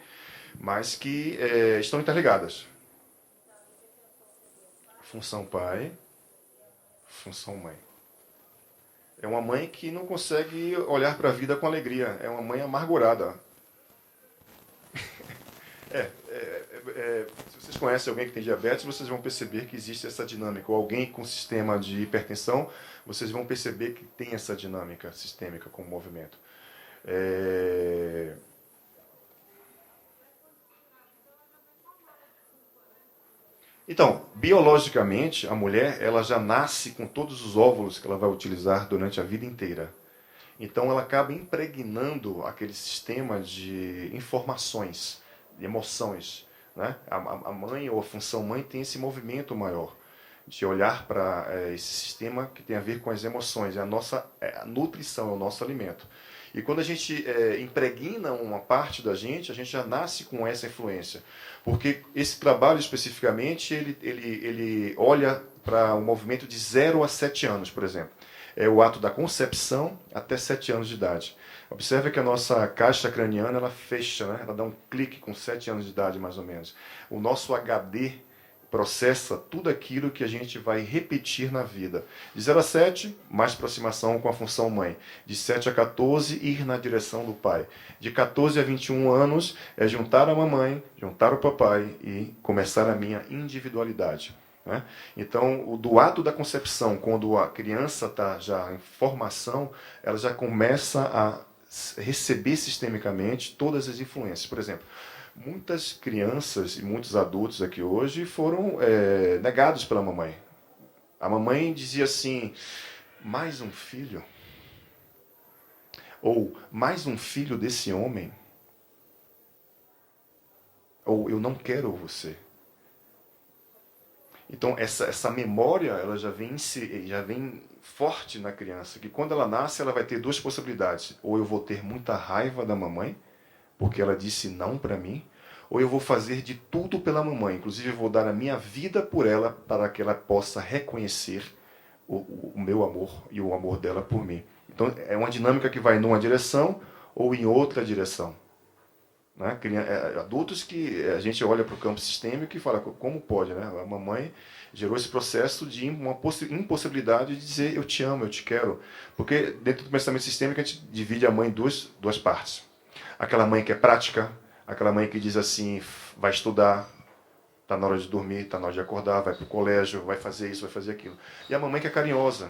mas que estão interligadas. Função pai, função mãe. É uma mãe que não consegue olhar para a vida com alegria, é uma mãe amargurada. Se vocês conhecem alguém que tem diabetes, vocês vão perceber que existe essa dinâmica. Ou alguém com sistema de hipertensão, vocês vão perceber que tem essa dinâmica sistêmica com o movimento. Então, biologicamente, a mulher ela já nasce com todos os óvulos que ela vai utilizar durante a vida inteira. Então, ela acaba impregnando aquele sistema de informações, de emoções. Né? A mãe ou a função mãe tem esse movimento maior de olhar para esse sistema que tem a ver com as emoções, é a nossa nutrição, é o nosso alimento. E quando a gente impregna uma parte da gente, a gente já nasce com essa influência. Porque esse trabalho especificamente, ele olha para um movimento de 0 a 7 anos, por exemplo. É o ato da concepção até 7 anos de idade. Observe que a nossa caixa craniana ela fecha, né? Ela dá um clique com 7 anos de idade, mais ou menos. O nosso HD processa tudo aquilo que a gente vai repetir na vida. De 0 a 7, mais aproximação com a função mãe. De 7 a 14, ir na direção do pai. De 14 a 21 anos, é juntar a mamãe, juntar o papai e começar a minha individualidade. Né? Então, do ato da concepção, quando a criança está já em formação, ela já começa a receber sistemicamente todas as influências. Por exemplo, muitas crianças e muitos adultos aqui hoje foram negados pela mamãe. A mamãe dizia assim, mais um filho? Ou, mais um filho desse homem? Ou, eu não quero você. Então, essa memória ela já vem forte na criança, que quando ela nasce, ela vai ter duas possibilidades. Ou eu vou ter muita raiva da mamãe, porque ela disse não para mim, ou eu vou fazer de tudo pela mamãe, inclusive eu vou dar a minha vida por ela, para que ela possa reconhecer o meu amor e o amor dela por mim. Então, é uma dinâmica que vai numa direção ou em outra direção. Né? Adultos que a gente olha para o campo sistêmico e fala, como pode, né? A mamãe gerou esse processo de uma impossibilidade de dizer eu te amo, eu te quero. Porque dentro do pensamento sistêmico a gente divide a mãe em duas partes. Aquela mãe que é prática, aquela mãe que diz assim, vai estudar, está na hora de dormir, está na hora de acordar, vai para o colégio, vai fazer isso, vai fazer aquilo. E a mamãe que é carinhosa,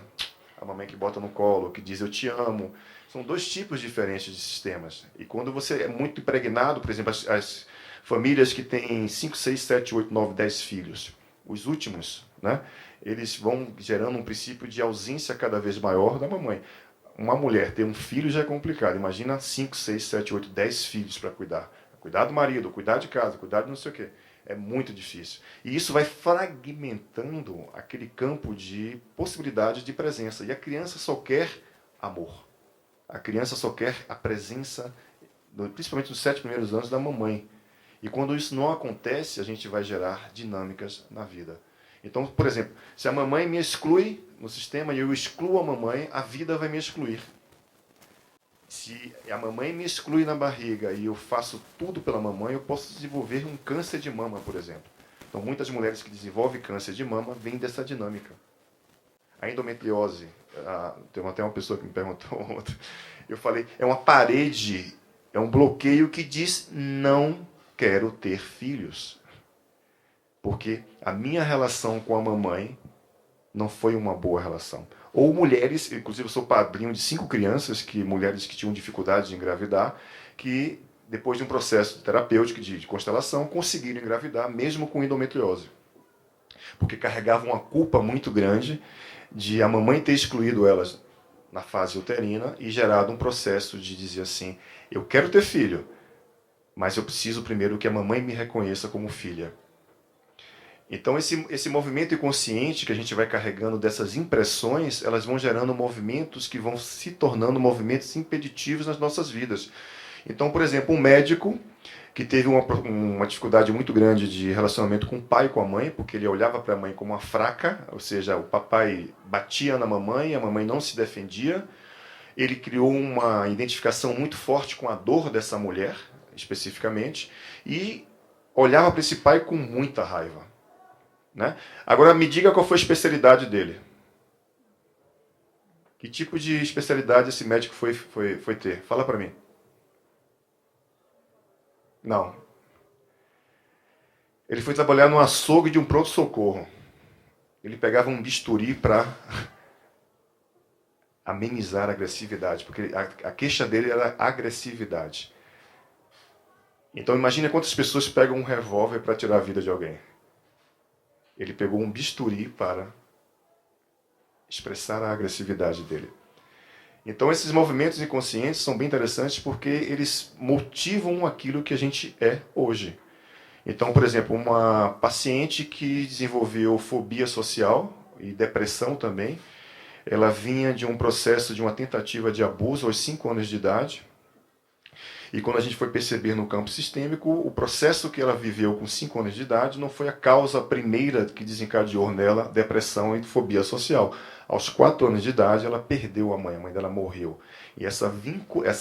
a mamãe que bota no colo, que diz eu te amo. São dois tipos diferentes de sistemas. E quando você é muito impregnado, por exemplo, as famílias que têm 5, 6, 7, 8, 9, 10 filhos, os últimos, né, eles vão gerando um princípio de ausência cada vez maior da mamãe. Uma mulher ter um filho já é complicado. Imagina 5, 6, 7, 8, 10 filhos para cuidar. Cuidar do marido, cuidar de casa, cuidar de não sei o quê. É muito difícil. E isso vai fragmentando aquele campo de possibilidades de presença. E a criança só quer amor. A criança só quer a presença, principalmente nos 7 primeiros anos, da mamãe. E quando isso não acontece, a gente vai gerar dinâmicas na vida. Então, por exemplo, se a mamãe me exclui no sistema e eu excluo a mamãe, a vida vai me excluir. Se a mamãe me exclui na barriga e eu faço tudo pela mamãe, eu posso desenvolver um câncer de mama, por exemplo. Então, muitas mulheres que desenvolvem câncer de mama vêm dessa dinâmica. A endometriose, tem até uma pessoa que me perguntou ontem, eu falei, é uma parede, é um bloqueio que diz não quero ter filhos. Porque a minha relação com a mamãe não foi uma boa relação. Ou mulheres, inclusive eu sou padrinho de 5 crianças, mulheres que tinham dificuldade de engravidar, que depois de um processo terapêutico de constelação, conseguiram engravidar, mesmo com endometriose. Porque carregavam uma culpa muito grande de a mamãe ter excluído elas na fase uterina e gerado um processo de dizer assim, eu quero ter filho, mas eu preciso primeiro que a mamãe me reconheça como filha. Então esse movimento inconsciente que a gente vai carregando dessas impressões, elas vão gerando movimentos que vão se tornando movimentos impeditivos nas nossas vidas. Então, por exemplo, um médico que teve uma dificuldade muito grande de relacionamento com o pai e com a mãe, porque ele olhava para a mãe como uma fraca, ou seja, o papai batia na mamãe, a mamãe não se defendia. Ele criou uma identificação muito forte com a dor dessa mulher, especificamente, e olhava para esse pai com muita raiva. Né? Agora, me diga qual foi a especialidade dele. Que tipo de especialidade esse médico foi ter? Fala para mim. Não. Ele foi trabalhar no açougue de um pronto-socorro. Ele pegava um bisturi para amenizar a agressividade, porque a queixa dele era agressividade. Então imagine quantas pessoas pegam um revólver para tirar a vida de alguém. Ele pegou um bisturi para expressar a agressividade dele. Então esses movimentos inconscientes são bem interessantes porque eles motivam aquilo que a gente é hoje. Então, por exemplo, uma paciente que desenvolveu fobia social e depressão também, Ela vinha de um processo de uma tentativa de abuso aos 5 anos de idade. E quando a gente foi perceber no campo sistêmico, o processo que ela viveu com 5 anos de idade não foi a causa primeira que desencadeou nela depressão e fobia social. Aos 4 anos de idade, ela perdeu a mãe dela morreu. E essa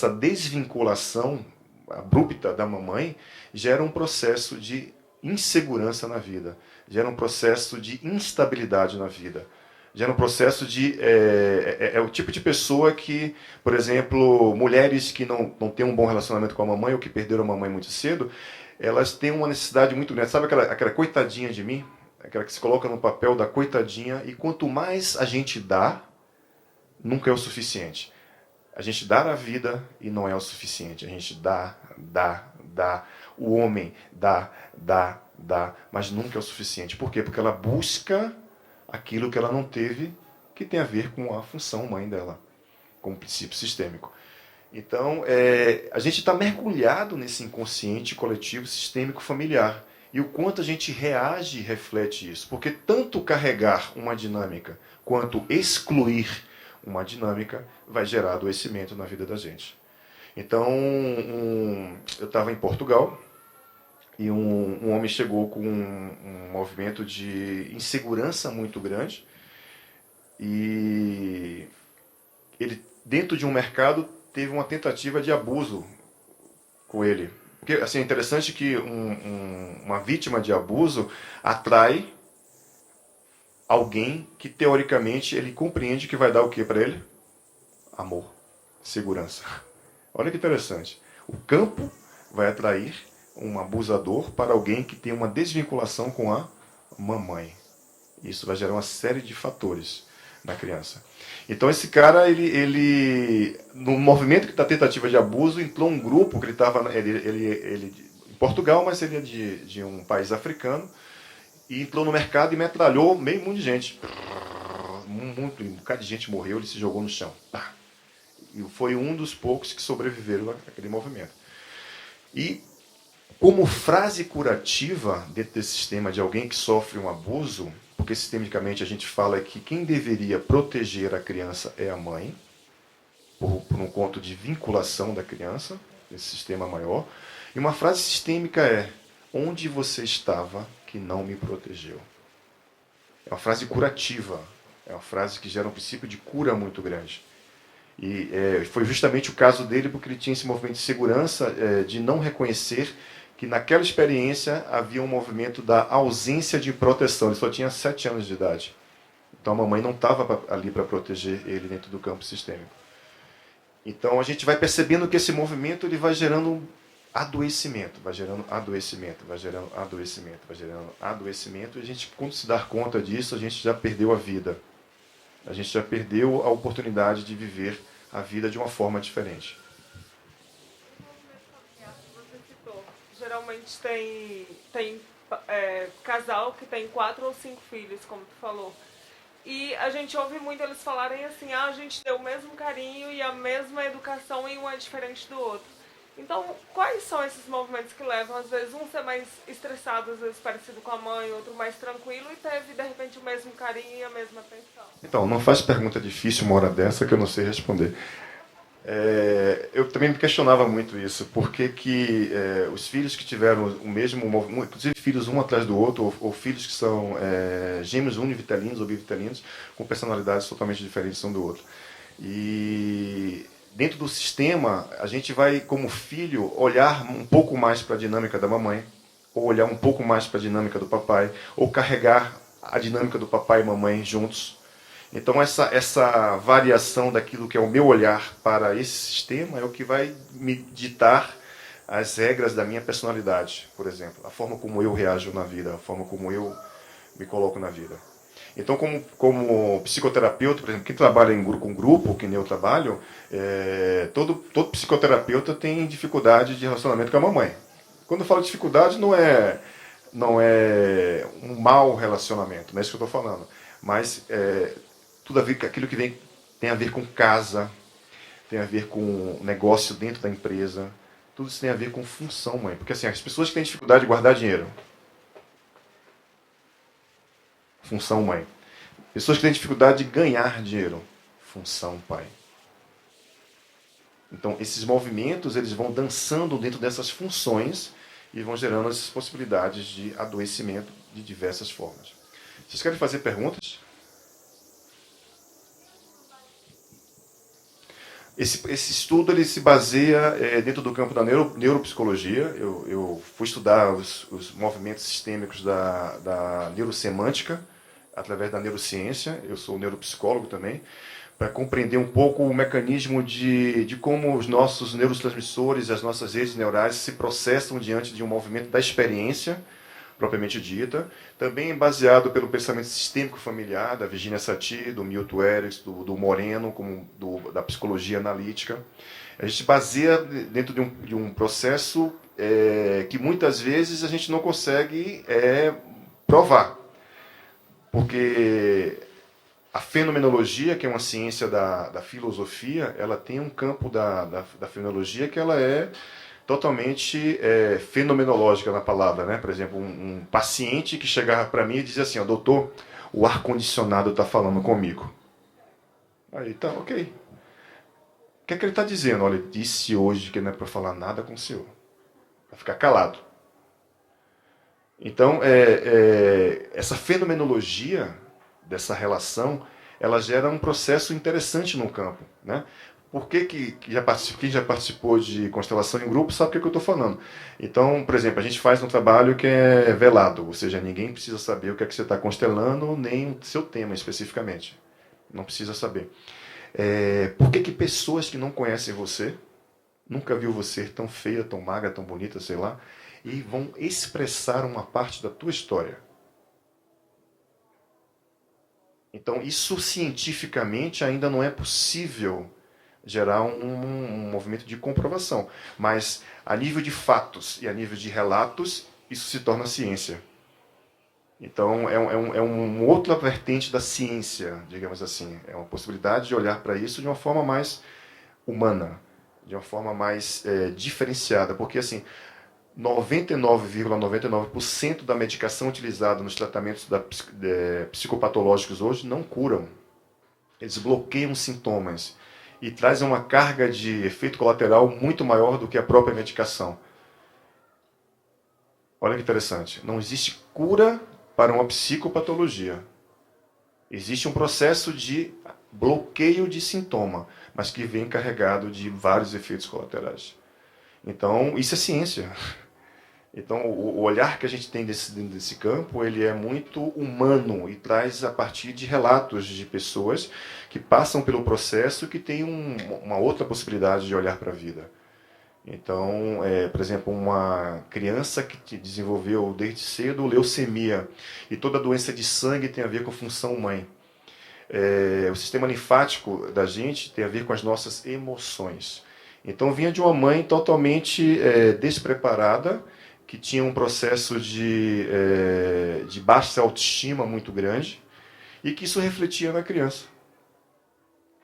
desvinculação abrupta da mamãe gera um processo de insegurança na vida, gera um processo de instabilidade na vida. Gera um processo de... É o tipo de pessoa que, por exemplo, mulheres que não têm um bom relacionamento com a mamãe ou que perderam a mamãe muito cedo, elas têm uma necessidade muito grande. Sabe aquela coitadinha de mim? Aquela que se coloca no papel da coitadinha, e quanto mais a gente dá, nunca é o suficiente. A gente dá a vida e não é o suficiente. A gente dá. O homem dá, mas nunca é o suficiente. Por quê? Porque ela busca aquilo que ela não teve, que tem a ver com a função mãe dela, com o princípio sistêmico. Então, a gente está mergulhado nesse inconsciente coletivo sistêmico familiar. E o quanto a gente reage e reflete isso. Porque tanto carregar uma dinâmica, quanto excluir uma dinâmica, vai gerar adoecimento na vida da gente. Então, eu estava em Portugal, e um homem chegou com um movimento de insegurança muito grande. E ele, dentro de um mercado, teve uma tentativa de abuso com ele. Porque assim, é interessante que uma vítima de abuso atrai alguém que, teoricamente, ele compreende que vai dar o que para ele? Amor, segurança. Olha que interessante. O campo vai atrair um abusador para alguém que tem uma desvinculação com a mamãe. Isso vai gerar uma série de fatores na criança. Então esse cara, ele no movimento da tentativa de abuso, entrou um grupo que ele estava ele em Portugal, mas ele é de um país africano, e entrou no mercado e metralhou meio mundo de gente. Um bocado de gente morreu, ele se jogou no chão. E foi um dos poucos que sobreviveram àquele movimento. E como frase curativa dentro desse sistema de alguém que sofre um abuso, porque sistemicamente a gente fala que quem deveria proteger a criança é a mãe, por um ponto de vinculação da criança, esse sistema maior. E uma frase sistêmica é: onde você estava que não me protegeu? É uma frase curativa, é uma frase que gera um princípio de cura muito grande. E foi justamente o caso dele, porque ele tinha esse movimento de segurança, de não reconhecer que naquela experiência havia um movimento da ausência de proteção. Ele só tinha 7 anos de idade. Então a mamãe não estava ali para proteger ele dentro do campo sistêmico. Então a gente vai percebendo que esse movimento ele vai gerando adoecimento, vai gerando adoecimento, vai gerando adoecimento, vai gerando adoecimento. E a gente, quando se dá conta disso, a gente já perdeu a vida. A gente já perdeu a oportunidade de viver a vida de uma forma diferente.
Geralmente tem casal que tem 4 ou 5 filhos, como tu falou. E a gente ouve muito eles falarem assim: a gente deu o mesmo carinho e a mesma educação e um é diferente do outro. Então, quais são esses movimentos que levam, às vezes, um ser mais estressado, às vezes parecido com a mãe, outro mais tranquilo, e teve, de repente, o mesmo carinho e a mesma atenção?
Então, não faz pergunta difícil uma hora dessa que eu não sei responder. Eu também me questionava muito isso. Por que os filhos que tiveram o mesmo movimento, inclusive filhos um atrás do outro, ou filhos que são gêmeos univitelinos ou bivitelinos, com personalidades totalmente diferentes um do outro. E dentro do sistema, a gente vai, como filho, olhar um pouco mais para a dinâmica da mamãe, ou olhar um pouco mais para a dinâmica do papai, ou carregar a dinâmica do papai e mamãe juntos. Então essa variação daquilo que é o meu olhar para esse sistema é o que vai me ditar as regras da minha personalidade, por exemplo. A forma como eu reajo na vida, a forma como eu me coloco na vida. Então, como psicoterapeuta, por exemplo, quem trabalha com grupo, que nem eu trabalho, todo psicoterapeuta tem dificuldade de relacionamento com a mamãe. Quando eu falo de dificuldade, não é um mau relacionamento, não é isso que eu estou falando. Mas tudo a ver com aquilo que tem a ver com casa, tem a ver com negócio dentro da empresa, tudo isso tem a ver com função, mãe. Porque assim, as pessoas que têm dificuldade de guardar dinheiro, função mãe. Pessoas que têm dificuldade de ganhar dinheiro, função, Pai. Então, esses movimentos, eles vão dançando dentro dessas funções e vão gerando as possibilidades de adoecimento de diversas formas. Vocês querem fazer perguntas? Esse estudo ele se baseia dentro do campo da neuropsicologia. Eu fui estudar os movimentos sistêmicos da neurosemântica através da neurociência. Eu sou neuropsicólogo também, para compreender um pouco o mecanismo de como os nossos neurotransmissores e as nossas redes neurais se processam diante de um movimento da experiência propriamente dita, também baseado pelo pensamento sistêmico familiar, da Virginia Satir, do Milton Erickson, do Moreno, da psicologia analítica. A gente baseia dentro de um processo que muitas vezes a gente não consegue provar, porque a fenomenologia, que é uma ciência da filosofia, ela tem um campo da fenomenologia que ela é totalmente fenomenológica na palavra, né? Por exemplo, um paciente que chegava para mim e dizia assim: doutor, o ar-condicionado está falando comigo. Aí, tá, ok. O que é que ele está dizendo? Olha, ele disse hoje que não é para falar nada com o senhor. Vai ficar calado. Então, essa fenomenologia dessa relação, ela gera um processo interessante no campo, né? Por que quem já participou de constelação em grupo sabe o que eu estou falando. Então, por exemplo, a gente faz um trabalho que é velado, ou seja, ninguém precisa saber o que é que você está constelando, nem o seu tema especificamente. Não precisa saber. Por que pessoas que não conhecem você, nunca viu você tão feia, tão magra, tão bonita, sei lá, e vão expressar uma parte da tua história? Então, isso cientificamente ainda não é possível gerar um movimento de comprovação. Mas, a nível de fatos e a nível de relatos, isso se torna ciência. Então, é uma outra vertente da ciência, digamos assim. É uma possibilidade de olhar para isso de uma forma mais humana, de uma forma mais diferenciada. Porque, assim, 99,99% da medicação utilizada nos tratamentos psicopatológicos hoje não curam. Eles bloqueiam sintomas e trazem uma carga de efeito colateral muito maior do que a própria medicação. Olha que interessante. Não existe cura para uma psicopatologia. Existe um processo de bloqueio de sintoma, mas que vem carregado de vários efeitos colaterais. Então, isso é ciência. Então, o olhar que a gente tem desse campo, ele é muito humano e traz a partir de relatos de pessoas que passam pelo processo, que têm uma outra possibilidade de olhar para a vida. Então, por exemplo, uma criança que desenvolveu desde cedo leucemia, e toda doença de sangue tem a ver com função mãe. O sistema linfático da gente tem a ver com as nossas emoções. Então, vinha de uma mãe totalmente despreparada, que tinha um processo de baixa autoestima muito grande, e que isso refletia na criança,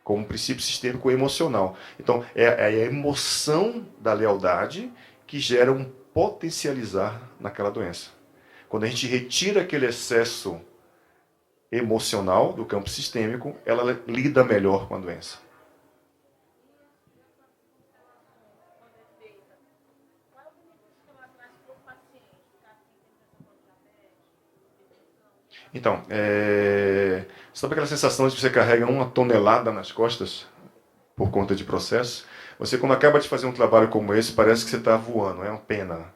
como um princípio sistêmico emocional. Então, é a emoção da lealdade que gera um potencializar naquela doença. Quando a gente retira aquele excesso emocional do campo sistêmico, ela lida melhor com a doença. Então, sabe aquela sensação de que você carrega 1 tonelada nas costas por conta de processo? Você, quando acaba de fazer um trabalho como esse, parece que você está voando, é uma pena.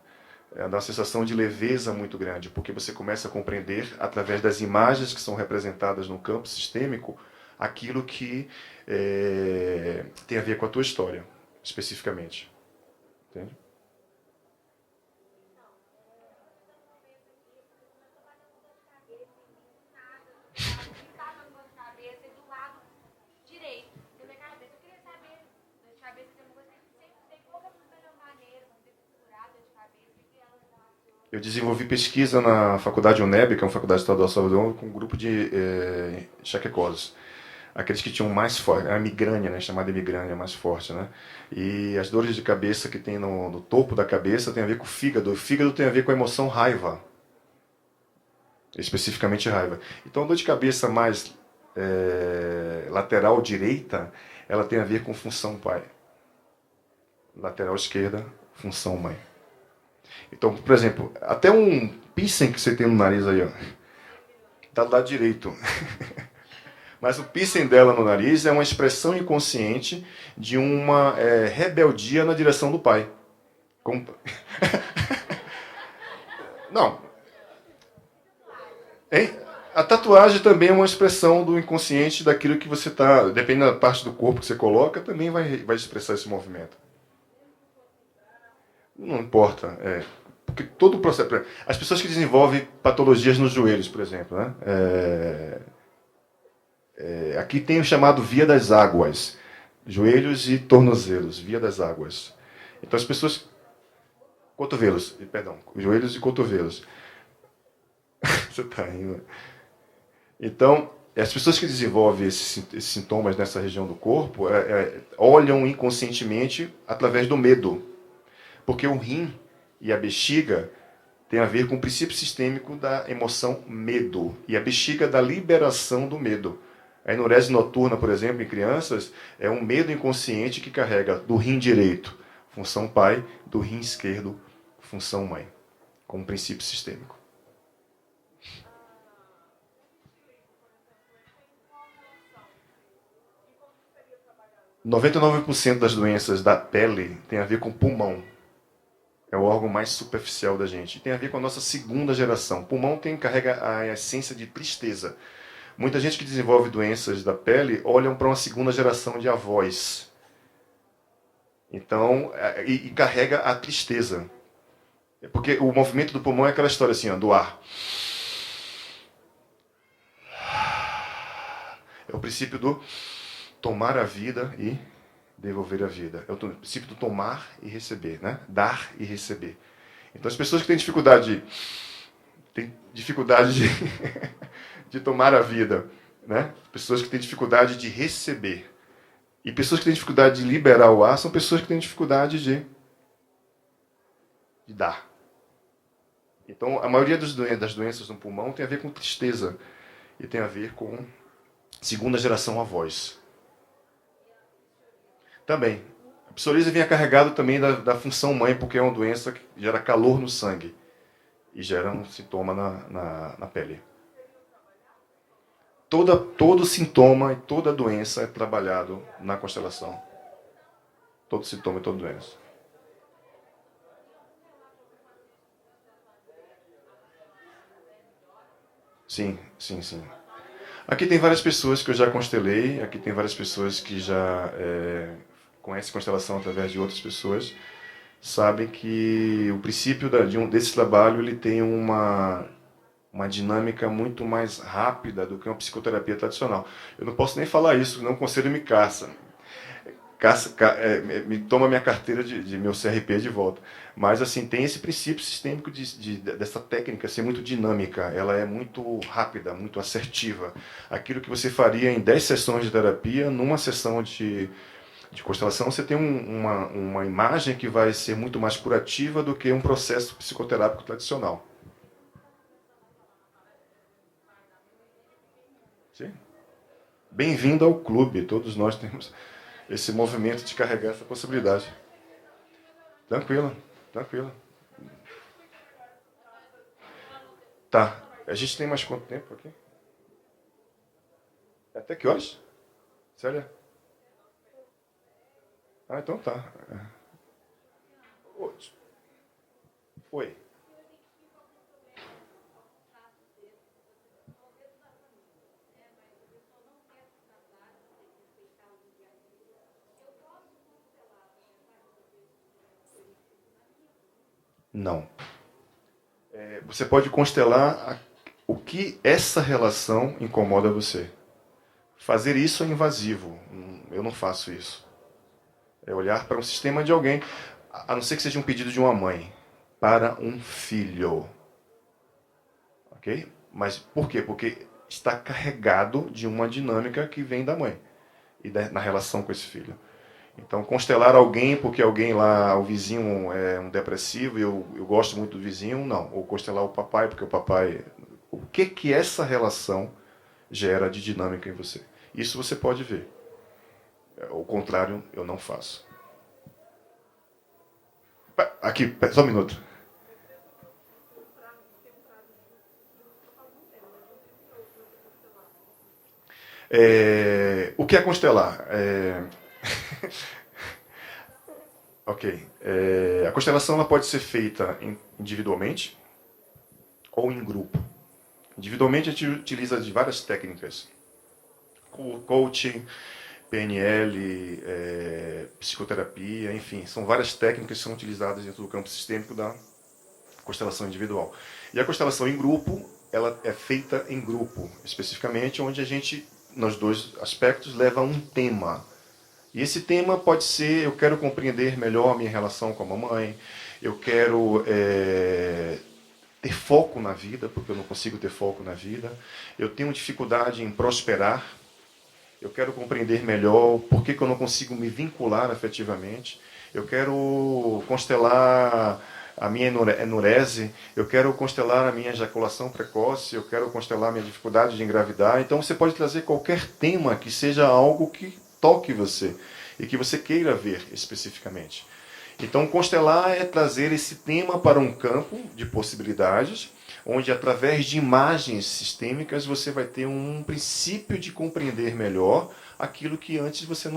Dá uma sensação de leveza muito grande, porque você começa a compreender, através das imagens que são representadas no campo sistêmico, aquilo que tem a ver com a tua história, especificamente. Entende? Eu desenvolvi pesquisa na faculdade UNEB, que é uma faculdade estadual de Salvador, com um grupo de enxaquecoses. Aqueles que tinham mais forte, a migrânia, né, chamada migrânia mais forte, né? E as dores de cabeça que tem no topo da cabeça tem a ver com o fígado. O fígado tem a ver com a emoção raiva. Especificamente raiva. Então, a dor de cabeça mais lateral direita, ela tem a ver com função pai. Lateral esquerda, função mãe. Então, por exemplo, até um piercing que você tem no nariz aí, ó, tá do lado direito. Mas o piercing dela no nariz é uma expressão inconsciente de uma rebeldia na direção do pai. Não. Hein? A tatuagem também é uma expressão do inconsciente daquilo que você está, dependendo da parte do corpo que você coloca, também vai expressar esse movimento. Não importa. Porque todo o processo... As pessoas que desenvolvem patologias nos joelhos, por exemplo, né? Aqui tem o chamado via das águas. Joelhos e tornozelos, via das águas. Então as pessoas... Cotovelos, perdão. Joelhos e cotovelos. Você está rindo. Então, as pessoas que desenvolvem esses sintomas nessa região do corpo olham inconscientemente através do medo. Porque o rim e a bexiga têm a ver com o princípio sistêmico da emoção medo. E a bexiga da liberação do medo. A enurese noturna, por exemplo, em crianças, é um medo inconsciente que carrega do rim direito, função pai, do rim esquerdo, função mãe, como princípio sistêmico. – 99% das doenças da pele tem a ver com pulmão. É o órgão mais superficial da gente. Tem a ver com a nossa segunda geração. O pulmão carrega a essência de tristeza. Muita gente que desenvolve doenças da pele olham para uma segunda geração de avós. Então, e carrega a tristeza. Porque o movimento do pulmão é aquela história assim, ó, do ar. É o princípio do tomar a vida e devolver a vida. É o princípio do tomar e receber, né? Dar e receber. Então as pessoas que têm dificuldade de tomar a vida, né? Pessoas que têm dificuldade de receber. E pessoas que têm dificuldade de liberar o ar são pessoas que têm dificuldade de dar. Então a maioria das doenças no pulmão tem a ver com tristeza e tem a ver com segunda geração avós. Também. A psoríase vinha carregado também da função mãe, porque é uma doença que gera calor no sangue e gera um sintoma na pele. Todo sintoma e toda doença é trabalhado na constelação. Todo sintoma e toda doença. Sim. Aqui tem várias pessoas que eu já constelei, aqui tem várias pessoas que já conhecem constelação através de outras pessoas, sabem que o princípio desse trabalho ele tem uma dinâmica muito mais rápida do que uma psicoterapia tradicional. Eu não posso nem falar isso, senão o conselho me caça. Me toma minha carteira de meu CRP de volta. Mas assim, tem esse princípio sistêmico dessa técnica ser muito dinâmica. Ela é muito rápida, muito assertiva. Aquilo que você faria em 10 sessões de terapia, numa sessão de constelação, você tem uma imagem que vai ser muito mais curativa do que um processo psicoterápico tradicional. Sim? Bem-vindo ao clube. Todos nós temos esse movimento de carregar essa possibilidade. Tranquilo. Tá. A gente tem mais quanto tempo aqui? Até que horas? Sério? Ah, então tá. Foi. Não. Você pode constelar o que essa relação incomoda você. Fazer isso é invasivo. Eu não faço isso. É olhar para um sistema de alguém, a não ser que seja um pedido de uma mãe, para um filho. Ok? Mas por quê? Porque está carregado de uma dinâmica que vem da mãe e na relação com esse filho. Então, constelar alguém porque alguém lá, o vizinho é um depressivo e eu gosto muito do vizinho, não. Ou constelar o papai porque o papai... O que essa relação gera de dinâmica em você. Isso você pode ver. O contrário, eu não faço. Aqui, só um minuto. O que é constelar? Ok. A constelação ela pode ser feita individualmente ou em grupo. Individualmente a gente utiliza de várias técnicas. Coaching, PNL, psicoterapia, enfim, são várias técnicas que são utilizadas dentro do campo sistêmico da constelação individual. E a constelação em grupo, ela é feita em grupo, especificamente onde a gente, nos dois aspectos, leva um tema. E esse tema pode ser, eu quero compreender melhor a minha relação com a mamãe, eu quero ter foco na vida, porque eu não consigo ter foco na vida, eu tenho dificuldade em prosperar, eu quero compreender melhor por que eu não consigo me vincular afetivamente, eu quero constelar a minha enurese, eu quero constelar a minha ejaculação precoce, eu quero constelar a minha dificuldade de engravidar. Então você pode trazer qualquer tema que seja algo que toque você e que você queira ver especificamente. Então constelar é trazer esse tema para um campo de possibilidades, onde através de imagens sistêmicas você vai ter um princípio de compreender melhor aquilo que antes você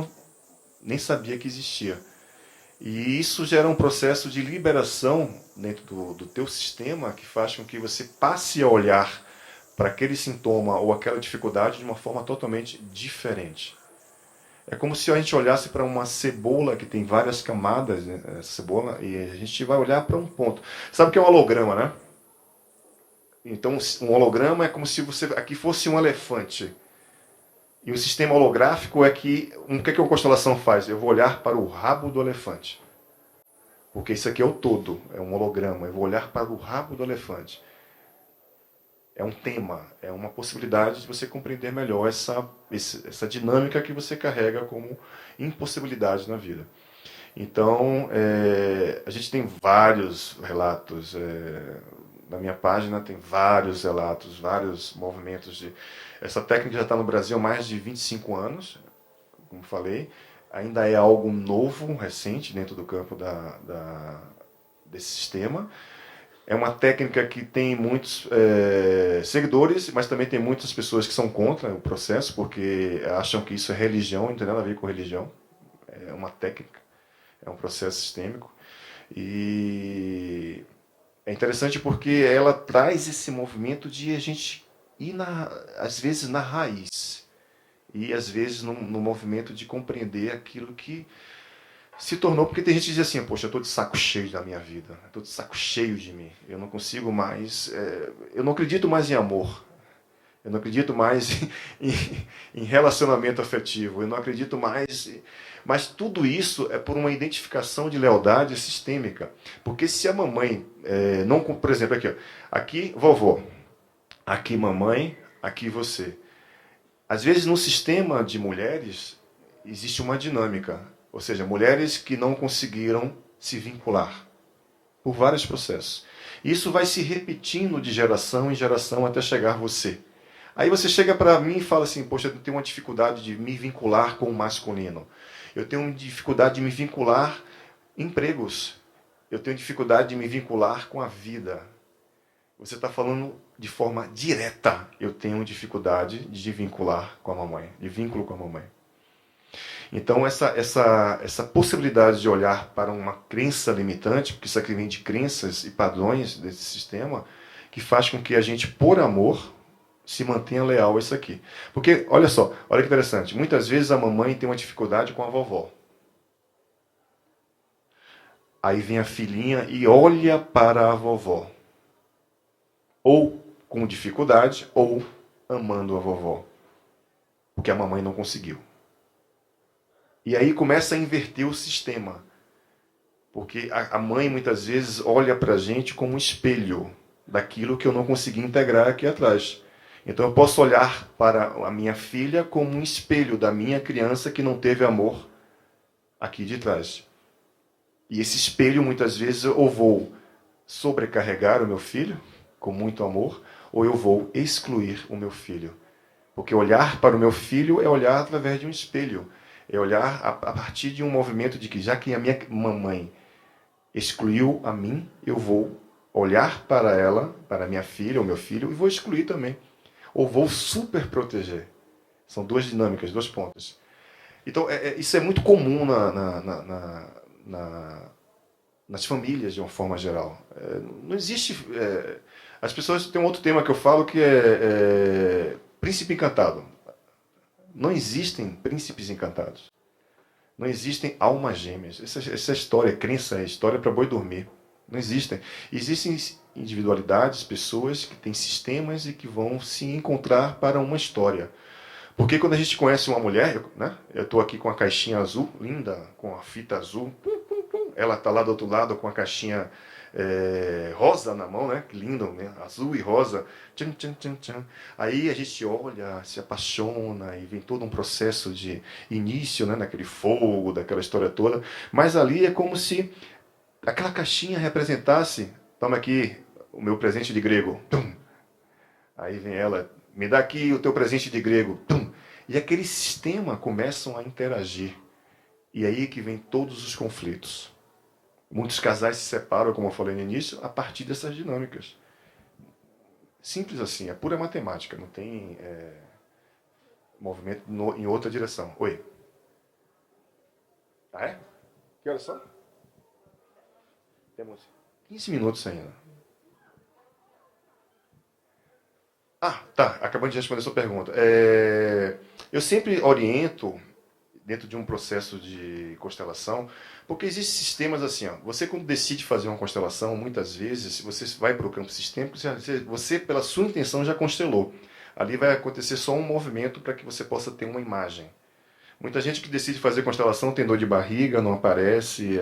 nem sabia que existia. E isso gera um processo de liberação dentro do teu sistema que faz com que você passe a olhar para aquele sintoma ou aquela dificuldade de uma forma totalmente diferente. É como se a gente olhasse para uma cebola que tem várias camadas, né, essa cebola, e a gente vai olhar para um ponto. Sabe o que é um holograma, né? Então, um holograma é como se você aqui fosse um elefante. E o sistema holográfico é que... O que a constelação faz? Eu vou olhar para o rabo do elefante. Porque isso aqui é o todo, é um holograma. Eu vou olhar para o rabo do elefante. É um tema, é uma possibilidade de você compreender melhor essa dinâmica que você carrega como impossibilidade na vida. Então, a gente tem vários relatos, na minha página tem vários relatos, vários movimentos. Essa técnica já está no Brasil há mais de 25 anos, como falei. Ainda é algo novo, recente, dentro do campo desse sistema. É uma técnica que tem muitos seguidores, mas também tem muitas pessoas que são contra o processo, porque acham que isso é religião, não tem nada a ver com religião. É uma técnica, é um processo sistêmico. E é interessante porque ela traz esse movimento de a gente ir, às vezes, na raiz. E, às vezes, no movimento de compreender aquilo que se tornou, porque tem gente que diz assim, poxa, eu estou de saco cheio da minha vida, eu estou de saco cheio de mim, eu não consigo mais, eu não acredito mais em amor, eu não acredito mais em relacionamento afetivo, eu não acredito mais, mas tudo isso é por uma identificação de lealdade sistêmica, porque se a mamãe, não, por exemplo, aqui, ó, aqui vovó, aqui mamãe, aqui você, às vezes no sistema de mulheres existe uma dinâmica. Ou seja, mulheres que não conseguiram se vincular por vários processos. Isso vai se repetindo de geração em geração até chegar você. Aí você chega para mim e fala assim, poxa, eu tenho uma dificuldade de me vincular com o masculino. Eu tenho uma dificuldade de me vincular em empregos. Eu tenho dificuldade de me vincular com a vida. Você está falando de forma direta. Eu tenho dificuldade de vincular com a mamãe, de vínculo com a mamãe. Então, essa possibilidade de olhar para uma crença limitante, porque isso aqui vem de crenças e padrões desse sistema, que faz com que a gente, por amor, se mantenha leal a isso aqui. Porque, olha só, olha que interessante, muitas vezes a mamãe tem uma dificuldade com a vovó. Aí vem a filhinha e olha para a vovó. Ou com dificuldade, ou amando a vovó. Porque a mamãe não conseguiu. E aí começa a inverter o sistema. Porque a mãe muitas vezes olha para a gente como um espelho daquilo que eu não consegui integrar aqui atrás. Então eu posso olhar para a minha filha como um espelho da minha criança que não teve amor aqui de trás. E esse espelho muitas vezes eu vou sobrecarregar o meu filho com muito amor, ou eu vou excluir o meu filho. Porque olhar para o meu filho é olhar através de um espelho. É olhar a partir de um movimento de que, já que a minha mamãe excluiu a mim, eu vou olhar para ela, para minha filha ou meu filho, e vou excluir também. Ou vou super proteger. São duas dinâmicas, dois pontos. Então, isso é muito comum nas famílias, de uma forma geral. Não existe... as pessoas... Tem um outro tema que eu falo que é príncipe encantado. Não existem príncipes encantados. Não existem almas gêmeas. Essa história, crença, é história para boi dormir. Não existem. Existem individualidades, pessoas que têm sistemas e que vão se encontrar para uma história. Porque quando a gente conhece uma mulher, né? Eu estou aqui com a caixinha azul, linda, com a fita azul. Ela está lá do outro lado com a caixinha rosa na mão, né? Que lindo, né? Azul e rosa. Tchan, tchan, tchan, tchan. Aí a gente olha, se apaixona e vem todo um processo de início, né? Naquele fogo, daquela história toda. Mas ali é como se aquela caixinha representasse, toma aqui o meu presente de grego. Tum. Aí vem ela, me dá aqui o teu presente de grego. Tum. E aquele sistema começam a interagir. E aí que vem todos os conflitos. Muitos casais se separam, como eu falei no início, a partir dessas dinâmicas. Simples assim, é pura matemática, não tem movimento em outra direção. Oi? Ah, é? Que horas são? Temos 15 minutos ainda. Ah, tá, acabando de responder a sua pergunta. Eu sempre oriento, dentro de um processo de constelação, porque existem sistemas assim, ó, você quando decide fazer uma constelação, muitas vezes, se você vai para o campo sistêmico, você, pela sua intenção, já constelou. Ali vai acontecer só um movimento para que você possa ter uma imagem. Muita gente que decide fazer constelação tem dor de barriga, não aparece,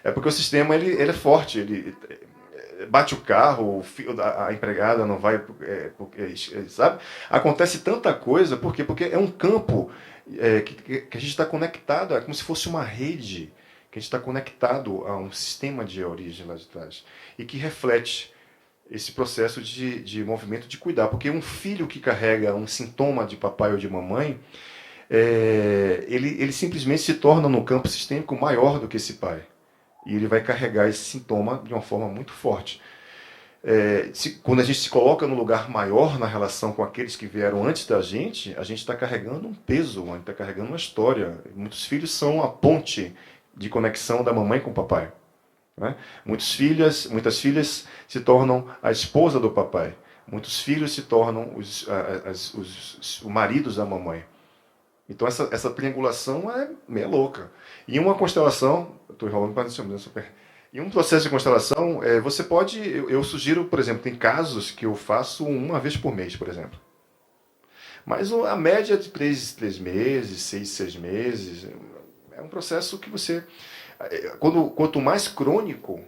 é porque o sistema ele é forte, ele bate o carro, a empregada não vai, sabe? Acontece tanta coisa, por quê? Porque é um campo que a gente está conectado, é como se fosse uma rede, que a gente está conectado a um sistema de origem lá de trás, e que reflete esse processo de movimento de cuidar. Porque um filho que carrega um sintoma de papai ou de mamãe, ele simplesmente se torna no campo sistêmico maior do que esse pai. E ele vai carregar esse sintoma de uma forma muito forte. Quando a gente se coloca no lugar maior na relação com aqueles que vieram antes da gente está carregando um peso, a gente está carregando uma história. Muitos filhos são a ponte de conexão da mamãe com o papai. Né? Muitas filhas se tornam a esposa do papai. Muitos filhos se tornam os maridos da mamãe. Então essa triangulação é meio louca. E uma constelação, estou enrolando para não super. Em um processo de constelação, você pode, eu sugiro, por exemplo, tem casos que eu faço uma vez por mês, por exemplo. Mas a média de 3 meses, 6 meses, é um processo que você, quanto mais crônico,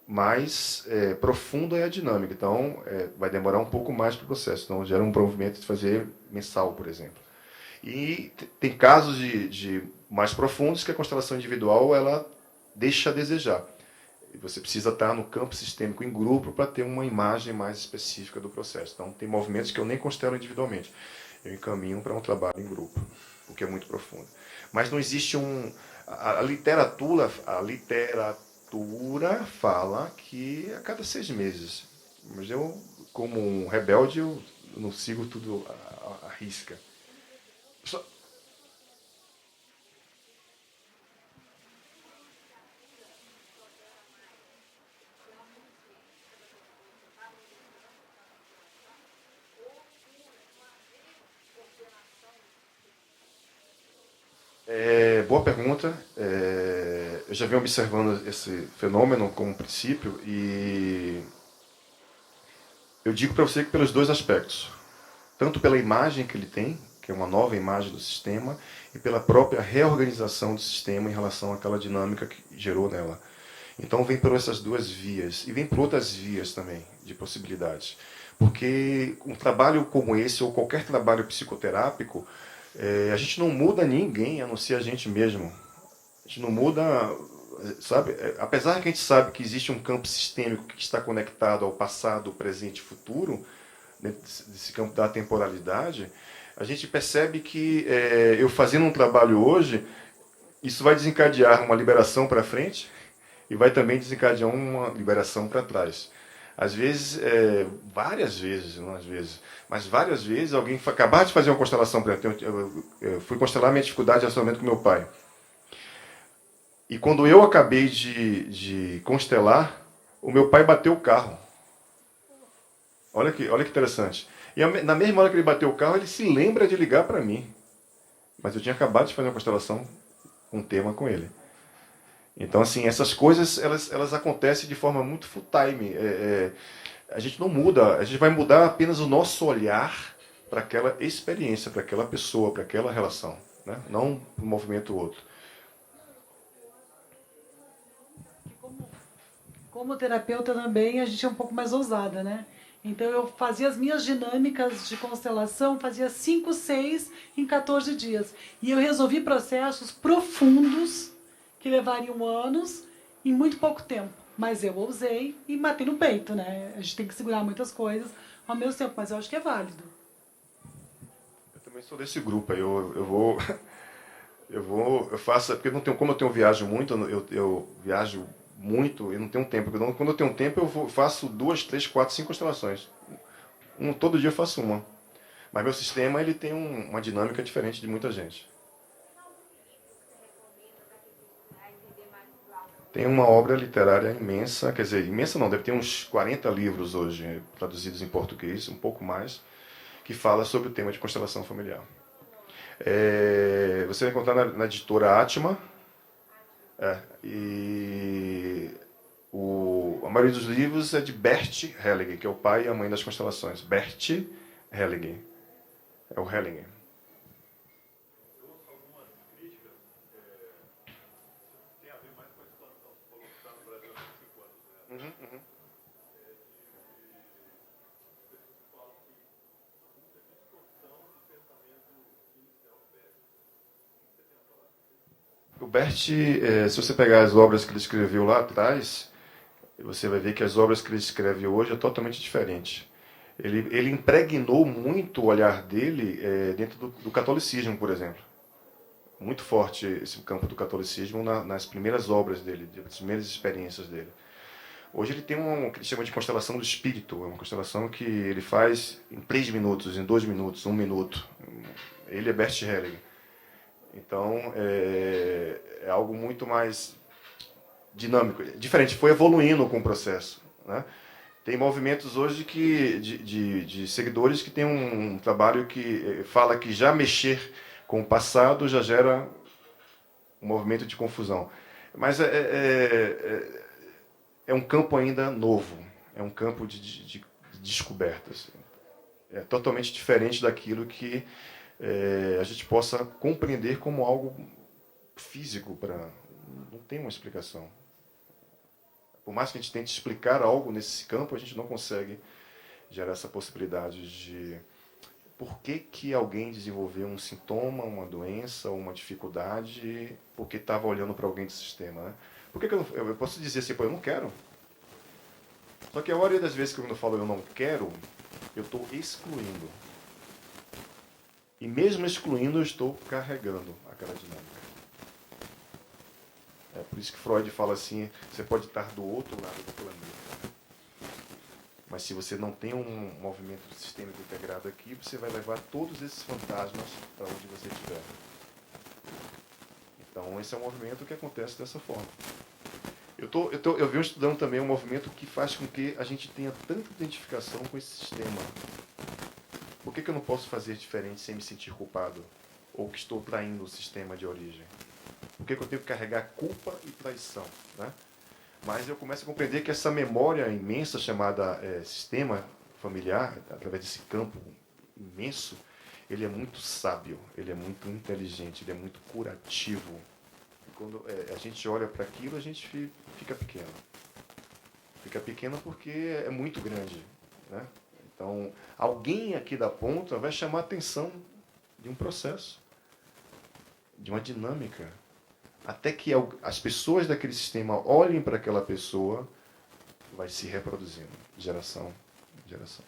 mais profunda é a dinâmica. Então, vai demorar um pouco mais para o processo. Então, gera um movimento de fazer mensal, por exemplo. E tem casos de mais profundos que a constelação individual ela deixa a desejar. Você precisa estar no campo sistêmico em grupo para ter uma imagem mais específica do processo. Então, tem movimentos que eu nem constelo individualmente. Eu encaminho para um trabalho em grupo, o que é muito profundo. Mas não existe a literatura fala que a cada 6 meses. Mas eu, como um rebelde, eu não sigo tudo à risca. Boa pergunta. Eu já venho observando esse fenômeno como princípio e eu digo para você que pelos dois aspectos. Tanto pela imagem que ele tem, que é uma nova imagem do sistema, e pela própria reorganização do sistema em relação àquela dinâmica que gerou nela. Então vem por essas duas vias, e vem por outras vias também, de possibilidades. Porque um trabalho como esse, ou qualquer trabalho psicoterápico, a gente não muda ninguém, a não ser a gente mesmo. A gente não muda, sabe? Apesar que a gente sabe que existe um campo sistêmico que está conectado ao passado, presente e futuro, dentro desse campo da temporalidade, a gente percebe que eu fazendo um trabalho hoje, isso vai desencadear uma liberação para frente e vai também desencadear uma liberação para trás. Às vezes, várias vezes, não às vezes, mas várias vezes alguém acabar de fazer uma constelação, por exemplo, eu fui constelar minha dificuldade de relacionamento com meu pai. E quando eu acabei de constelar, o meu pai bateu o carro. Olha que interessante. E na mesma hora que ele bateu o carro, ele se lembra de ligar para mim. Mas eu tinha acabado de fazer uma constelação, um tema com ele. Então, assim, essas coisas, elas acontecem de forma muito full time. A gente não muda, a gente vai mudar apenas o nosso olhar para aquela experiência, para aquela pessoa, para aquela relação, né? Não para um movimento ou outro.
Como terapeuta também, a gente é um pouco mais ousada, né? Então, eu fazia as minhas dinâmicas de constelação, fazia 5, 6 em 14 dias. E eu resolvi processos profundos que levariam anos em muito pouco tempo. Mas eu ousei e matei no peito, né? A gente tem que segurar muitas coisas ao mesmo tempo, mas eu acho que é válido.
Eu também sou desse grupo. Eu faço, porque não tenho, como eu tenho viajo muito, eu viajo muito e não tenho tempo. Quando eu tenho tempo, faço 2, 3, 4, 5 constelações. Todo dia eu faço uma. Mas meu sistema ele tem uma dinâmica diferente de muita gente. Tem uma obra literária imensa, quer dizer, imensa não, deve ter uns 40 livros hoje, traduzidos em português, um pouco mais, que fala sobre o tema de constelação familiar. Você vai encontrar na editora Atma, e a maioria dos livros é de Bert Hellinger, que é o pai e a mãe das constelações. Bert Hellinger. É o Hellinger. O Bert, se você pegar as obras que ele escreveu lá atrás, você vai ver que as obras que ele escreve hoje é totalmente diferente. Ele impregnou muito o olhar dele dentro do catolicismo, por exemplo. Muito forte esse campo do catolicismo nas primeiras obras dele, nas primeiras experiências dele. Hoje ele tem o que ele chama de constelação do espírito. É uma constelação que ele faz em 3 minutos, em 2 minutos, 1 minuto. Ele é Bert Hellinger. Então, é algo muito mais dinâmico, diferente, foi evoluindo com o processo, né? Tem movimentos hoje de seguidores que têm um trabalho que fala que já mexer com o passado já gera um movimento de confusão. Mas é um campo ainda novo, é um campo de descobertas. É totalmente diferente daquilo que a gente possa compreender como algo físico. Não tem uma explicação. Por mais que a gente tente explicar algo nesse campo, a gente não consegue gerar essa possibilidade de por que alguém desenvolveu um sintoma, uma doença, uma dificuldade, porque estava olhando para alguém do sistema, né? Por que eu posso dizer assim, eu não quero. Só que a maioria das vezes que eu falo eu não quero, eu estou excluindo. E mesmo excluindo, eu estou carregando aquela dinâmica. É por isso que Freud fala assim, você pode estar do outro lado do planeta. Mas se você não tem um movimento sistêmico integrado aqui, você vai levar todos esses fantasmas para onde você estiver. Então esse é um movimento que acontece dessa forma. Eu venho estudando também um movimento que faz com que a gente tenha tanta identificação com esse sistema. Por que eu não posso fazer diferente sem me sentir culpado? Ou que estou traindo o sistema de origem? Por que eu tenho que carregar culpa e traição, né? Mas eu começo a compreender que essa memória imensa chamada sistema familiar, através desse campo imenso, ele é muito sábio, ele é muito inteligente, ele é muito curativo. E quando a gente olha para aquilo, a gente fica pequeno. Fica pequeno porque é muito grande, né? Então, alguém aqui da ponta vai chamar a atenção de um processo, de uma dinâmica, até que as pessoas daquele sistema olhem para aquela pessoa, vai se reproduzindo, geração em geração.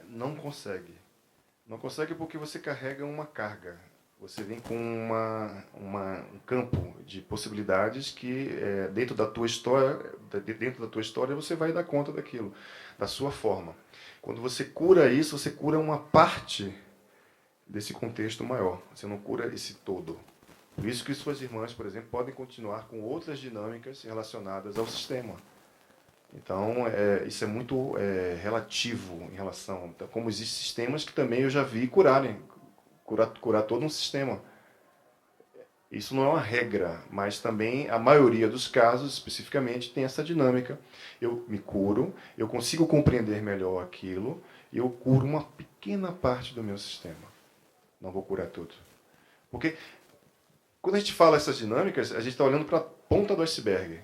não consegue. Não consegue porque você carrega uma carga. Você vem com um campo de possibilidades que dentro da tua história você vai dar conta daquilo, da sua forma. Quando você cura isso, você cura uma parte desse contexto maior. Você não cura esse todo. Por isso que suas irmãs, por exemplo, podem continuar com outras dinâmicas relacionadas ao sistema. Então, isso é muito relativo em relação... Então, como existem sistemas que também eu já vi curar todo um sistema. Isso não é uma regra, mas também a maioria dos casos, especificamente, tem essa dinâmica. Eu me curo, eu consigo compreender melhor aquilo, e eu curo uma pequena parte do meu sistema. Não vou curar tudo. Porque, quando a gente fala essas dinâmicas, a gente está olhando para a ponta do iceberg.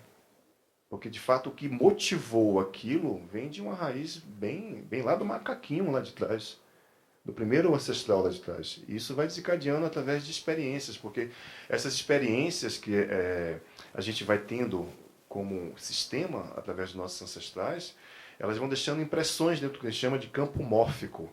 Porque, de fato, o que motivou aquilo vem de uma raiz bem lá do macaquinho lá de trás, do primeiro ancestral lá de trás. E isso vai desencadeando através de experiências, porque essas experiências que a gente vai tendo como sistema, através dos nossos ancestrais, elas vão deixando impressões dentro do que a gente chama de campo mórfico.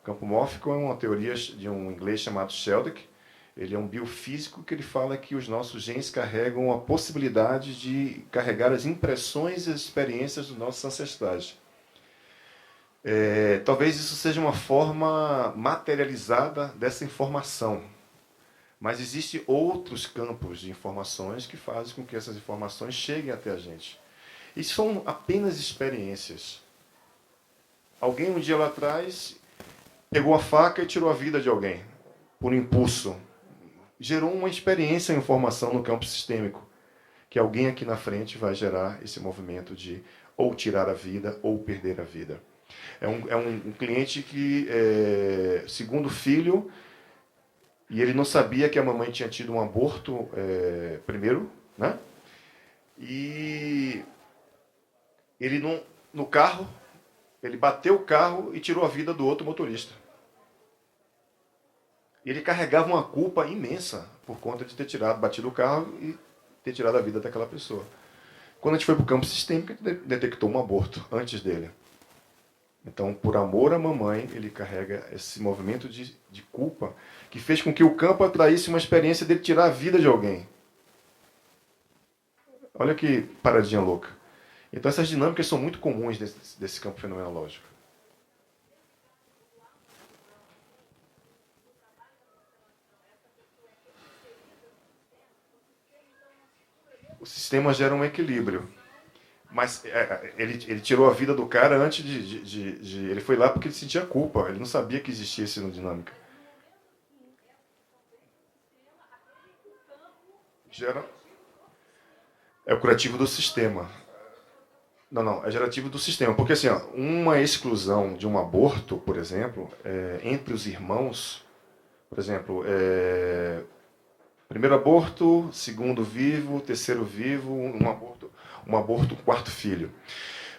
O campo mórfico é uma teoria de um inglês chamado Sheldrick. Ele é um biofísico que ele fala que os nossos genes carregam a possibilidade de carregar as impressões e as experiências dos nossos ancestrais. Talvez isso seja uma forma materializada dessa informação. Mas existem outros campos de informações que fazem com que essas informações cheguem até a gente. E são apenas experiências. Alguém um dia lá atrás pegou a faca e tirou a vida de alguém, por impulso. Gerou uma experiência, uma informação no campo sistêmico, que alguém aqui na frente vai gerar esse movimento de ou tirar a vida ou perder a vida. É um cliente que, segundo filho, e ele não sabia que a mamãe tinha tido um aborto primeiro, né? E ele no carro, ele bateu o carro e tirou a vida do outro motorista. E ele carregava uma culpa imensa por conta de ter batido o carro e ter tirado a vida daquela pessoa. Quando a gente foi para o campo sistêmico, ele detectou um aborto antes dele. Então, por amor à mamãe, ele carrega esse movimento de culpa que fez com que o campo atraísse uma experiência dele tirar a vida de alguém. Olha que paradinha louca. Então, essas dinâmicas são muito comuns desse campo fenomenológico. O sistema gera um equilíbrio. Mas ele tirou a vida do cara antes ele foi lá porque ele sentia culpa. Ele não sabia que existia essa dinâmica. É o curativo do sistema. Não, é gerativo do sistema. Porque assim, uma exclusão de um aborto, por exemplo, entre os irmãos, por exemplo, primeiro aborto, segundo vivo, terceiro vivo, um aborto, quarto filho.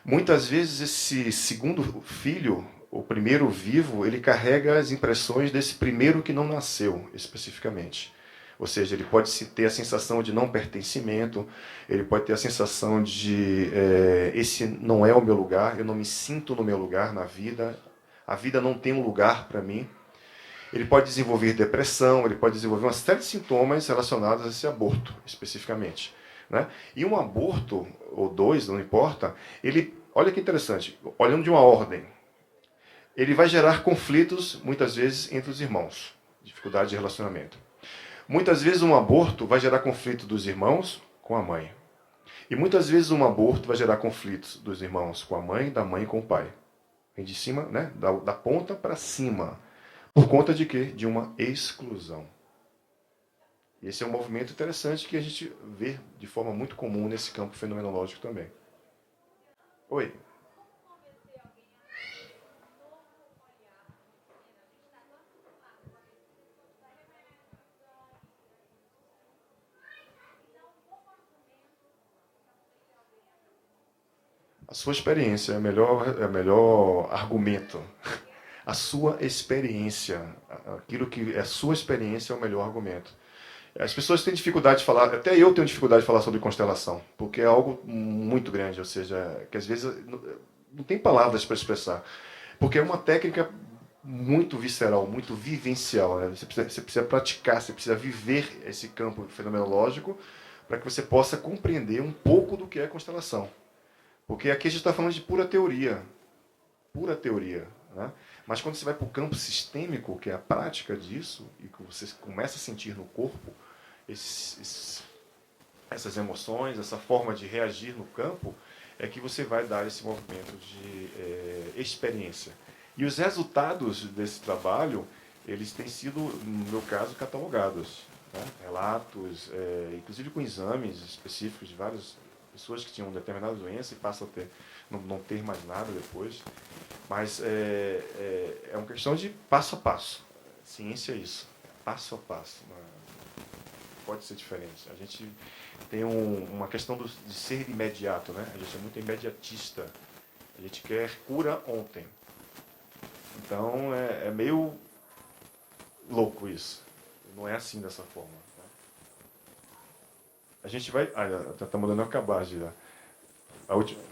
Muitas vezes esse segundo filho, o primeiro vivo, ele carrega as impressões desse primeiro que não nasceu, especificamente. Ou seja, ele pode ter a sensação de não pertencimento, ele pode ter a sensação de esse não é o meu lugar, eu não me sinto no meu lugar na vida, a vida não tem um lugar para mim. Ele pode desenvolver depressão, ele pode desenvolver uma série de sintomas relacionados a esse aborto, especificamente. Né? E um aborto, ou dois, não importa, olha que interessante, olhando de uma ordem, ele vai gerar conflitos, muitas vezes, entre os irmãos, dificuldade de relacionamento. Muitas vezes um aborto vai gerar conflito dos irmãos com a mãe. E muitas vezes um aborto vai gerar conflitos dos irmãos com a mãe, da mãe com o pai. Vem de cima, né? da ponta para cima. Por conta de quê? De uma exclusão. Esse é um movimento interessante que a gente vê de forma muito comum nesse campo fenomenológico também. Oi. A sua experiência é o melhor argumento. A sua experiência, aquilo que é a sua experiência é o melhor argumento. As pessoas têm dificuldade de falar, até eu tenho dificuldade de falar sobre constelação, porque é algo muito grande, ou seja, que às vezes não tem palavras para expressar. Porque é uma técnica muito visceral, muito vivencial. Né? Você precisa praticar, você precisa viver esse campo fenomenológico para que você possa compreender um pouco do que é constelação. Porque aqui a gente está falando de pura teoria. Pura teoria. Né? Mas quando você vai para o campo sistêmico, que é a prática disso, e que você começa a sentir no corpo essas emoções, essa forma de reagir no campo, é que você vai dar esse movimento de experiência. E os resultados desse trabalho, eles têm sido, no meu caso, catalogados. Né? Relatos, inclusive com exames específicos de várias pessoas que tinham determinada doença e passam a ter, não ter mais nada depois. Mas é uma questão de passo a passo. Ciência é isso, passo a passo. Pode ser diferente. A gente tem uma questão de ser imediato, né? A gente é muito imediatista. A gente quer cura ontem. Então é meio louco isso. Não é assim dessa forma. Né? A gente vai. Está mandando eu acabar já. A última.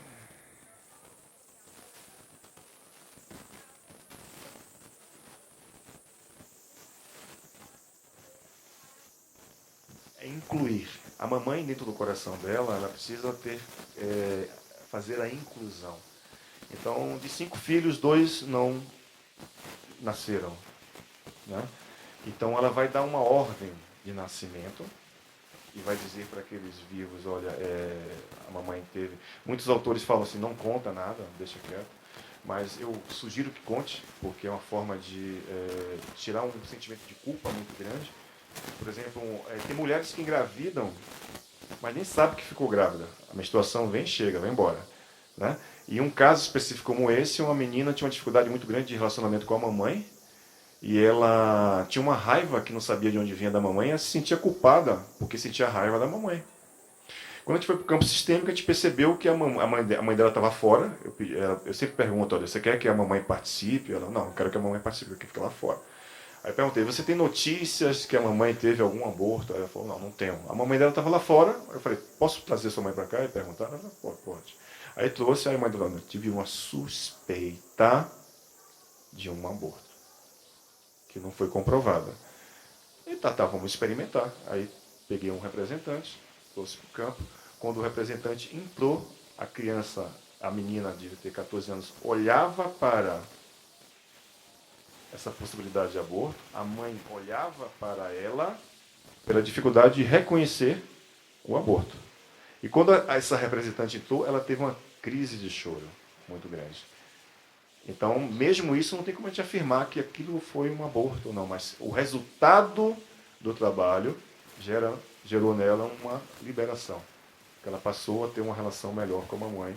É incluir. A mamãe dentro do coração dela, ela precisa fazer a inclusão. Então, de 5 filhos, 2 não nasceram. Né? Então, ela vai dar uma ordem de nascimento e vai dizer para aqueles vivos, olha, a mamãe teve... Muitos autores falam assim, não conta nada, deixa quieto. Mas eu sugiro que conte, porque é uma forma de tirar um sentimento de culpa muito grande. Por exemplo, tem mulheres que engravidam, mas nem sabe que ficou grávida. A menstruação vem, chega, vai embora. Né? E um caso específico como esse, uma menina tinha uma dificuldade muito grande de relacionamento com a mamãe, e ela tinha uma raiva que não sabia de onde vinha da mamãe, e ela se sentia culpada porque sentia raiva da mamãe. Quando a gente foi para o campo sistêmico, a gente percebeu que a mãe dela estava fora. Eu sempre pergunto, olha, você quer que a mamãe participe? Ela, não quero que a mamãe participe, eu quero ficar lá fora. Aí eu perguntei, você tem notícias que a mamãe teve algum aborto? Aí ela falou, não tenho. A mamãe dela estava lá fora. Eu falei, posso trazer sua mãe para cá e perguntar? Ela falou, pode. Aí trouxe, aí a mãe dela, eu tive uma suspeita de um aborto, que não foi comprovada. E tá, vamos experimentar. Aí peguei um representante, trouxe para o campo. Quando o representante entrou, a criança, a menina de ter 14 anos, olhava para essa possibilidade de aborto, a mãe olhava para ela pela dificuldade de reconhecer o aborto. E quando essa representante entrou, ela teve uma crise de choro muito grande. Então, mesmo isso, não tem como a gente afirmar que aquilo foi um aborto ou não, mas o resultado do trabalho gerou nela uma liberação. Ela passou a ter uma relação melhor com a mamãe.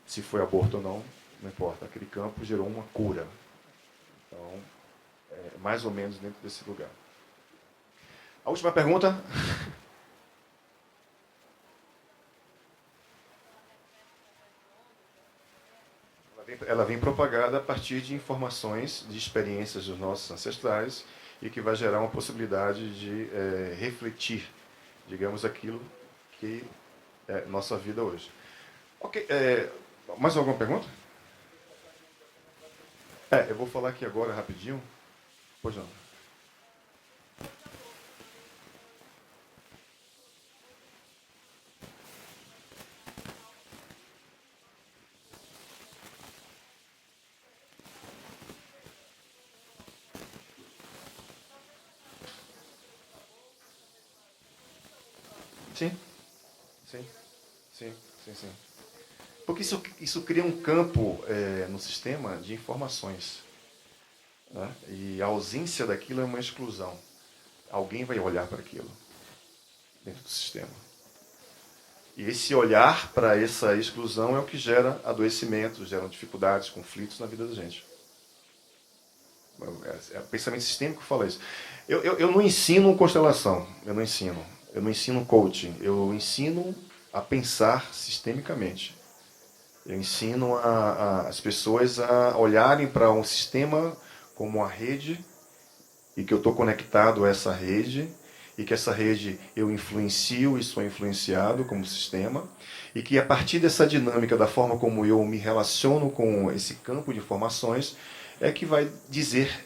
Se foi aborto ou não, não importa. Aquele campo gerou uma cura. Então, mais ou menos dentro desse lugar. A última pergunta. Ela vem propagada a partir de informações, de experiências dos nossos ancestrais e que vai gerar uma possibilidade de refletir, digamos, aquilo que é nossa vida hoje. Ok, mais alguma pergunta? Eu vou falar aqui agora rapidinho. Pois não. Sim. Porque isso cria um campo no sistema de informações. Né? E a ausência daquilo é uma exclusão. Alguém vai olhar para aquilo dentro do sistema. E esse olhar para essa exclusão é o que gera adoecimentos, gera dificuldades, conflitos na vida da gente. É o pensamento sistêmico que fala isso. Eu não ensino constelação, eu não ensino coaching, eu ensino a pensar sistemicamente. Eu ensino as pessoas a olharem para um sistema como uma rede e que eu estou conectado a essa rede e que essa rede eu influencio e sou influenciado como sistema, e que a partir dessa dinâmica, da forma como eu me relaciono com esse campo de informações, é que vai dizer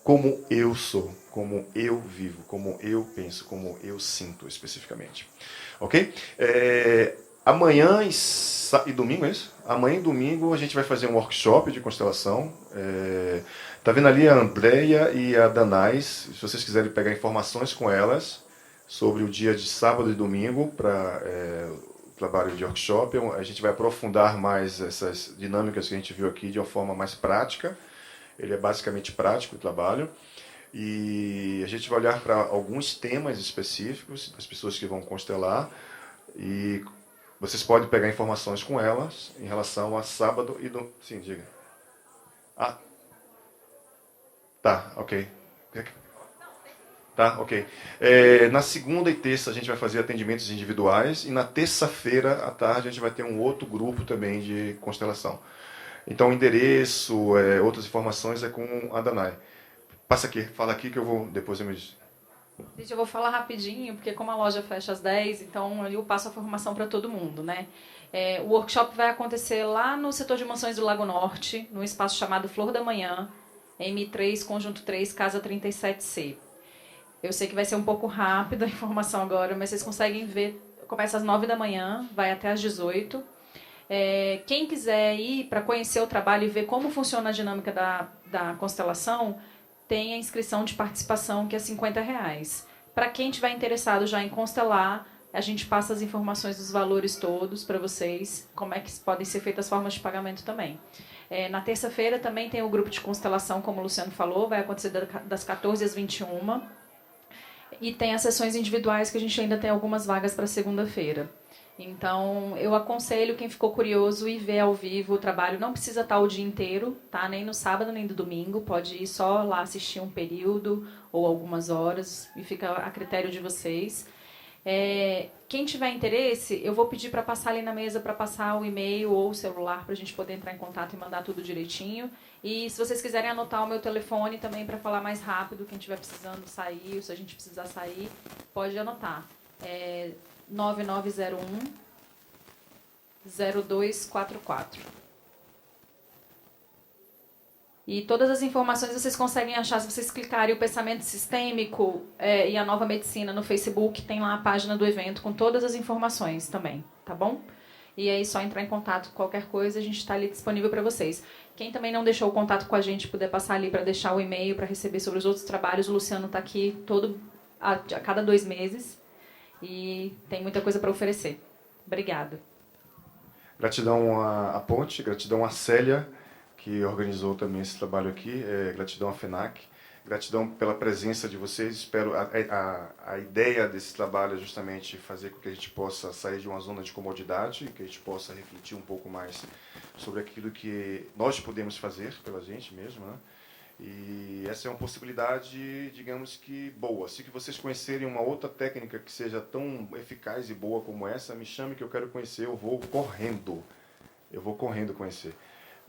como eu sou, como eu vivo, como eu penso, como eu sinto especificamente. Ok? Amanhã e domingo, é isso? Amanhã e domingo a gente vai fazer um workshop de constelação. Tá vendo ali a Andrea e a Danais, se vocês quiserem pegar informações com elas sobre o dia de sábado e domingo para o trabalho de workshop, a gente vai aprofundar mais essas dinâmicas que a gente viu aqui de uma forma mais prática. Ele é basicamente prático o trabalho. E a gente vai olhar para alguns temas específicos das pessoas que vão constelar e vocês podem pegar informações com elas em relação a sábado e domingo. Sim, diga. Ah, tá, ok. Tá, ok. Na segunda e terça a gente vai fazer atendimentos individuais e na terça-feira à tarde a gente vai ter um outro grupo também de constelação. Então o endereço, outras informações é com a Danai. Passa aqui, fala aqui que eu vou, depois eu me...
Gente, eu vou falar rapidinho, porque como a loja fecha às 10, então eu passo a formação para todo mundo, né? O workshop vai acontecer lá no setor de mansões do Lago Norte, num espaço chamado Flor da Manhã, M3, Conjunto 3, Casa 37C. Eu sei que vai ser um pouco rápido a informação agora, mas vocês conseguem ver, começa às 9 da manhã, vai até às 18. Quem quiser ir para conhecer o trabalho e ver como funciona a dinâmica da constelação, tem a inscrição de participação, que é R$50. Para quem estiver interessado já em constelar, a gente passa as informações dos valores todos para vocês, como é que podem ser feitas as formas de pagamento também. Na terça-feira também tem o grupo de constelação, como o Luciano falou, vai acontecer das 14 às 21. E tem as sessões individuais, que a gente ainda tem algumas vagas para segunda-feira. Então, eu aconselho quem ficou curioso ir ver ao vivo o trabalho. Não precisa estar o dia inteiro, tá? Nem no sábado, nem no domingo. Pode ir só lá assistir um período ou algumas horas. E fica a critério de vocês. Quem tiver interesse, eu vou pedir para passar ali na mesa, para passar o e-mail ou o celular, para a gente poder entrar em contato e mandar tudo direitinho. E se vocês quiserem anotar o meu telefone também para falar mais rápido, quem estiver precisando sair, ou se a gente precisar sair, pode anotar. 9901 0244. E todas as informações vocês conseguem achar se vocês clicarem o Pensamento Sistêmico e a Nova Medicina no Facebook, tem lá a página do evento com todas as informações também, tá bom? E aí só entrar em contato com qualquer coisa, a gente está ali disponível para vocês. Quem também não deixou o contato com a gente, puder passar ali para deixar o e-mail para receber sobre os outros trabalhos, o Luciano está aqui a cada 2 meses. E tem muita coisa para oferecer. Obrigada.
Gratidão à Ponte, gratidão à Célia, que organizou também esse trabalho aqui, gratidão à FENAC, gratidão pela presença de vocês. Espero a ideia desse trabalho é justamente fazer com que a gente possa sair de uma zona de comodidade, que a gente possa refletir um pouco mais sobre aquilo que nós podemos fazer pela gente mesmo, né? E essa é uma possibilidade, digamos que boa. Se que vocês conhecerem uma outra técnica que seja tão eficaz e boa como essa, me chame que eu quero conhecer, eu vou correndo conhecer.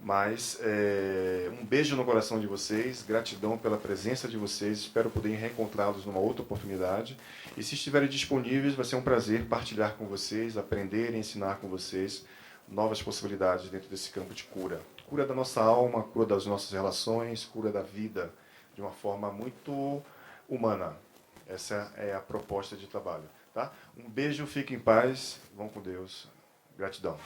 Mas um beijo no coração de vocês, gratidão pela presença de vocês, espero poder reencontrá-los numa outra oportunidade. E se estiverem disponíveis, vai ser um prazer partilhar com vocês, aprender e ensinar com vocês novas possibilidades dentro desse campo de cura. Cura da nossa alma, cura das nossas relações, cura da vida, de uma forma muito humana. Essa é a proposta de trabalho. Tá? Um beijo, fiquem em paz, vão com Deus. Gratidão.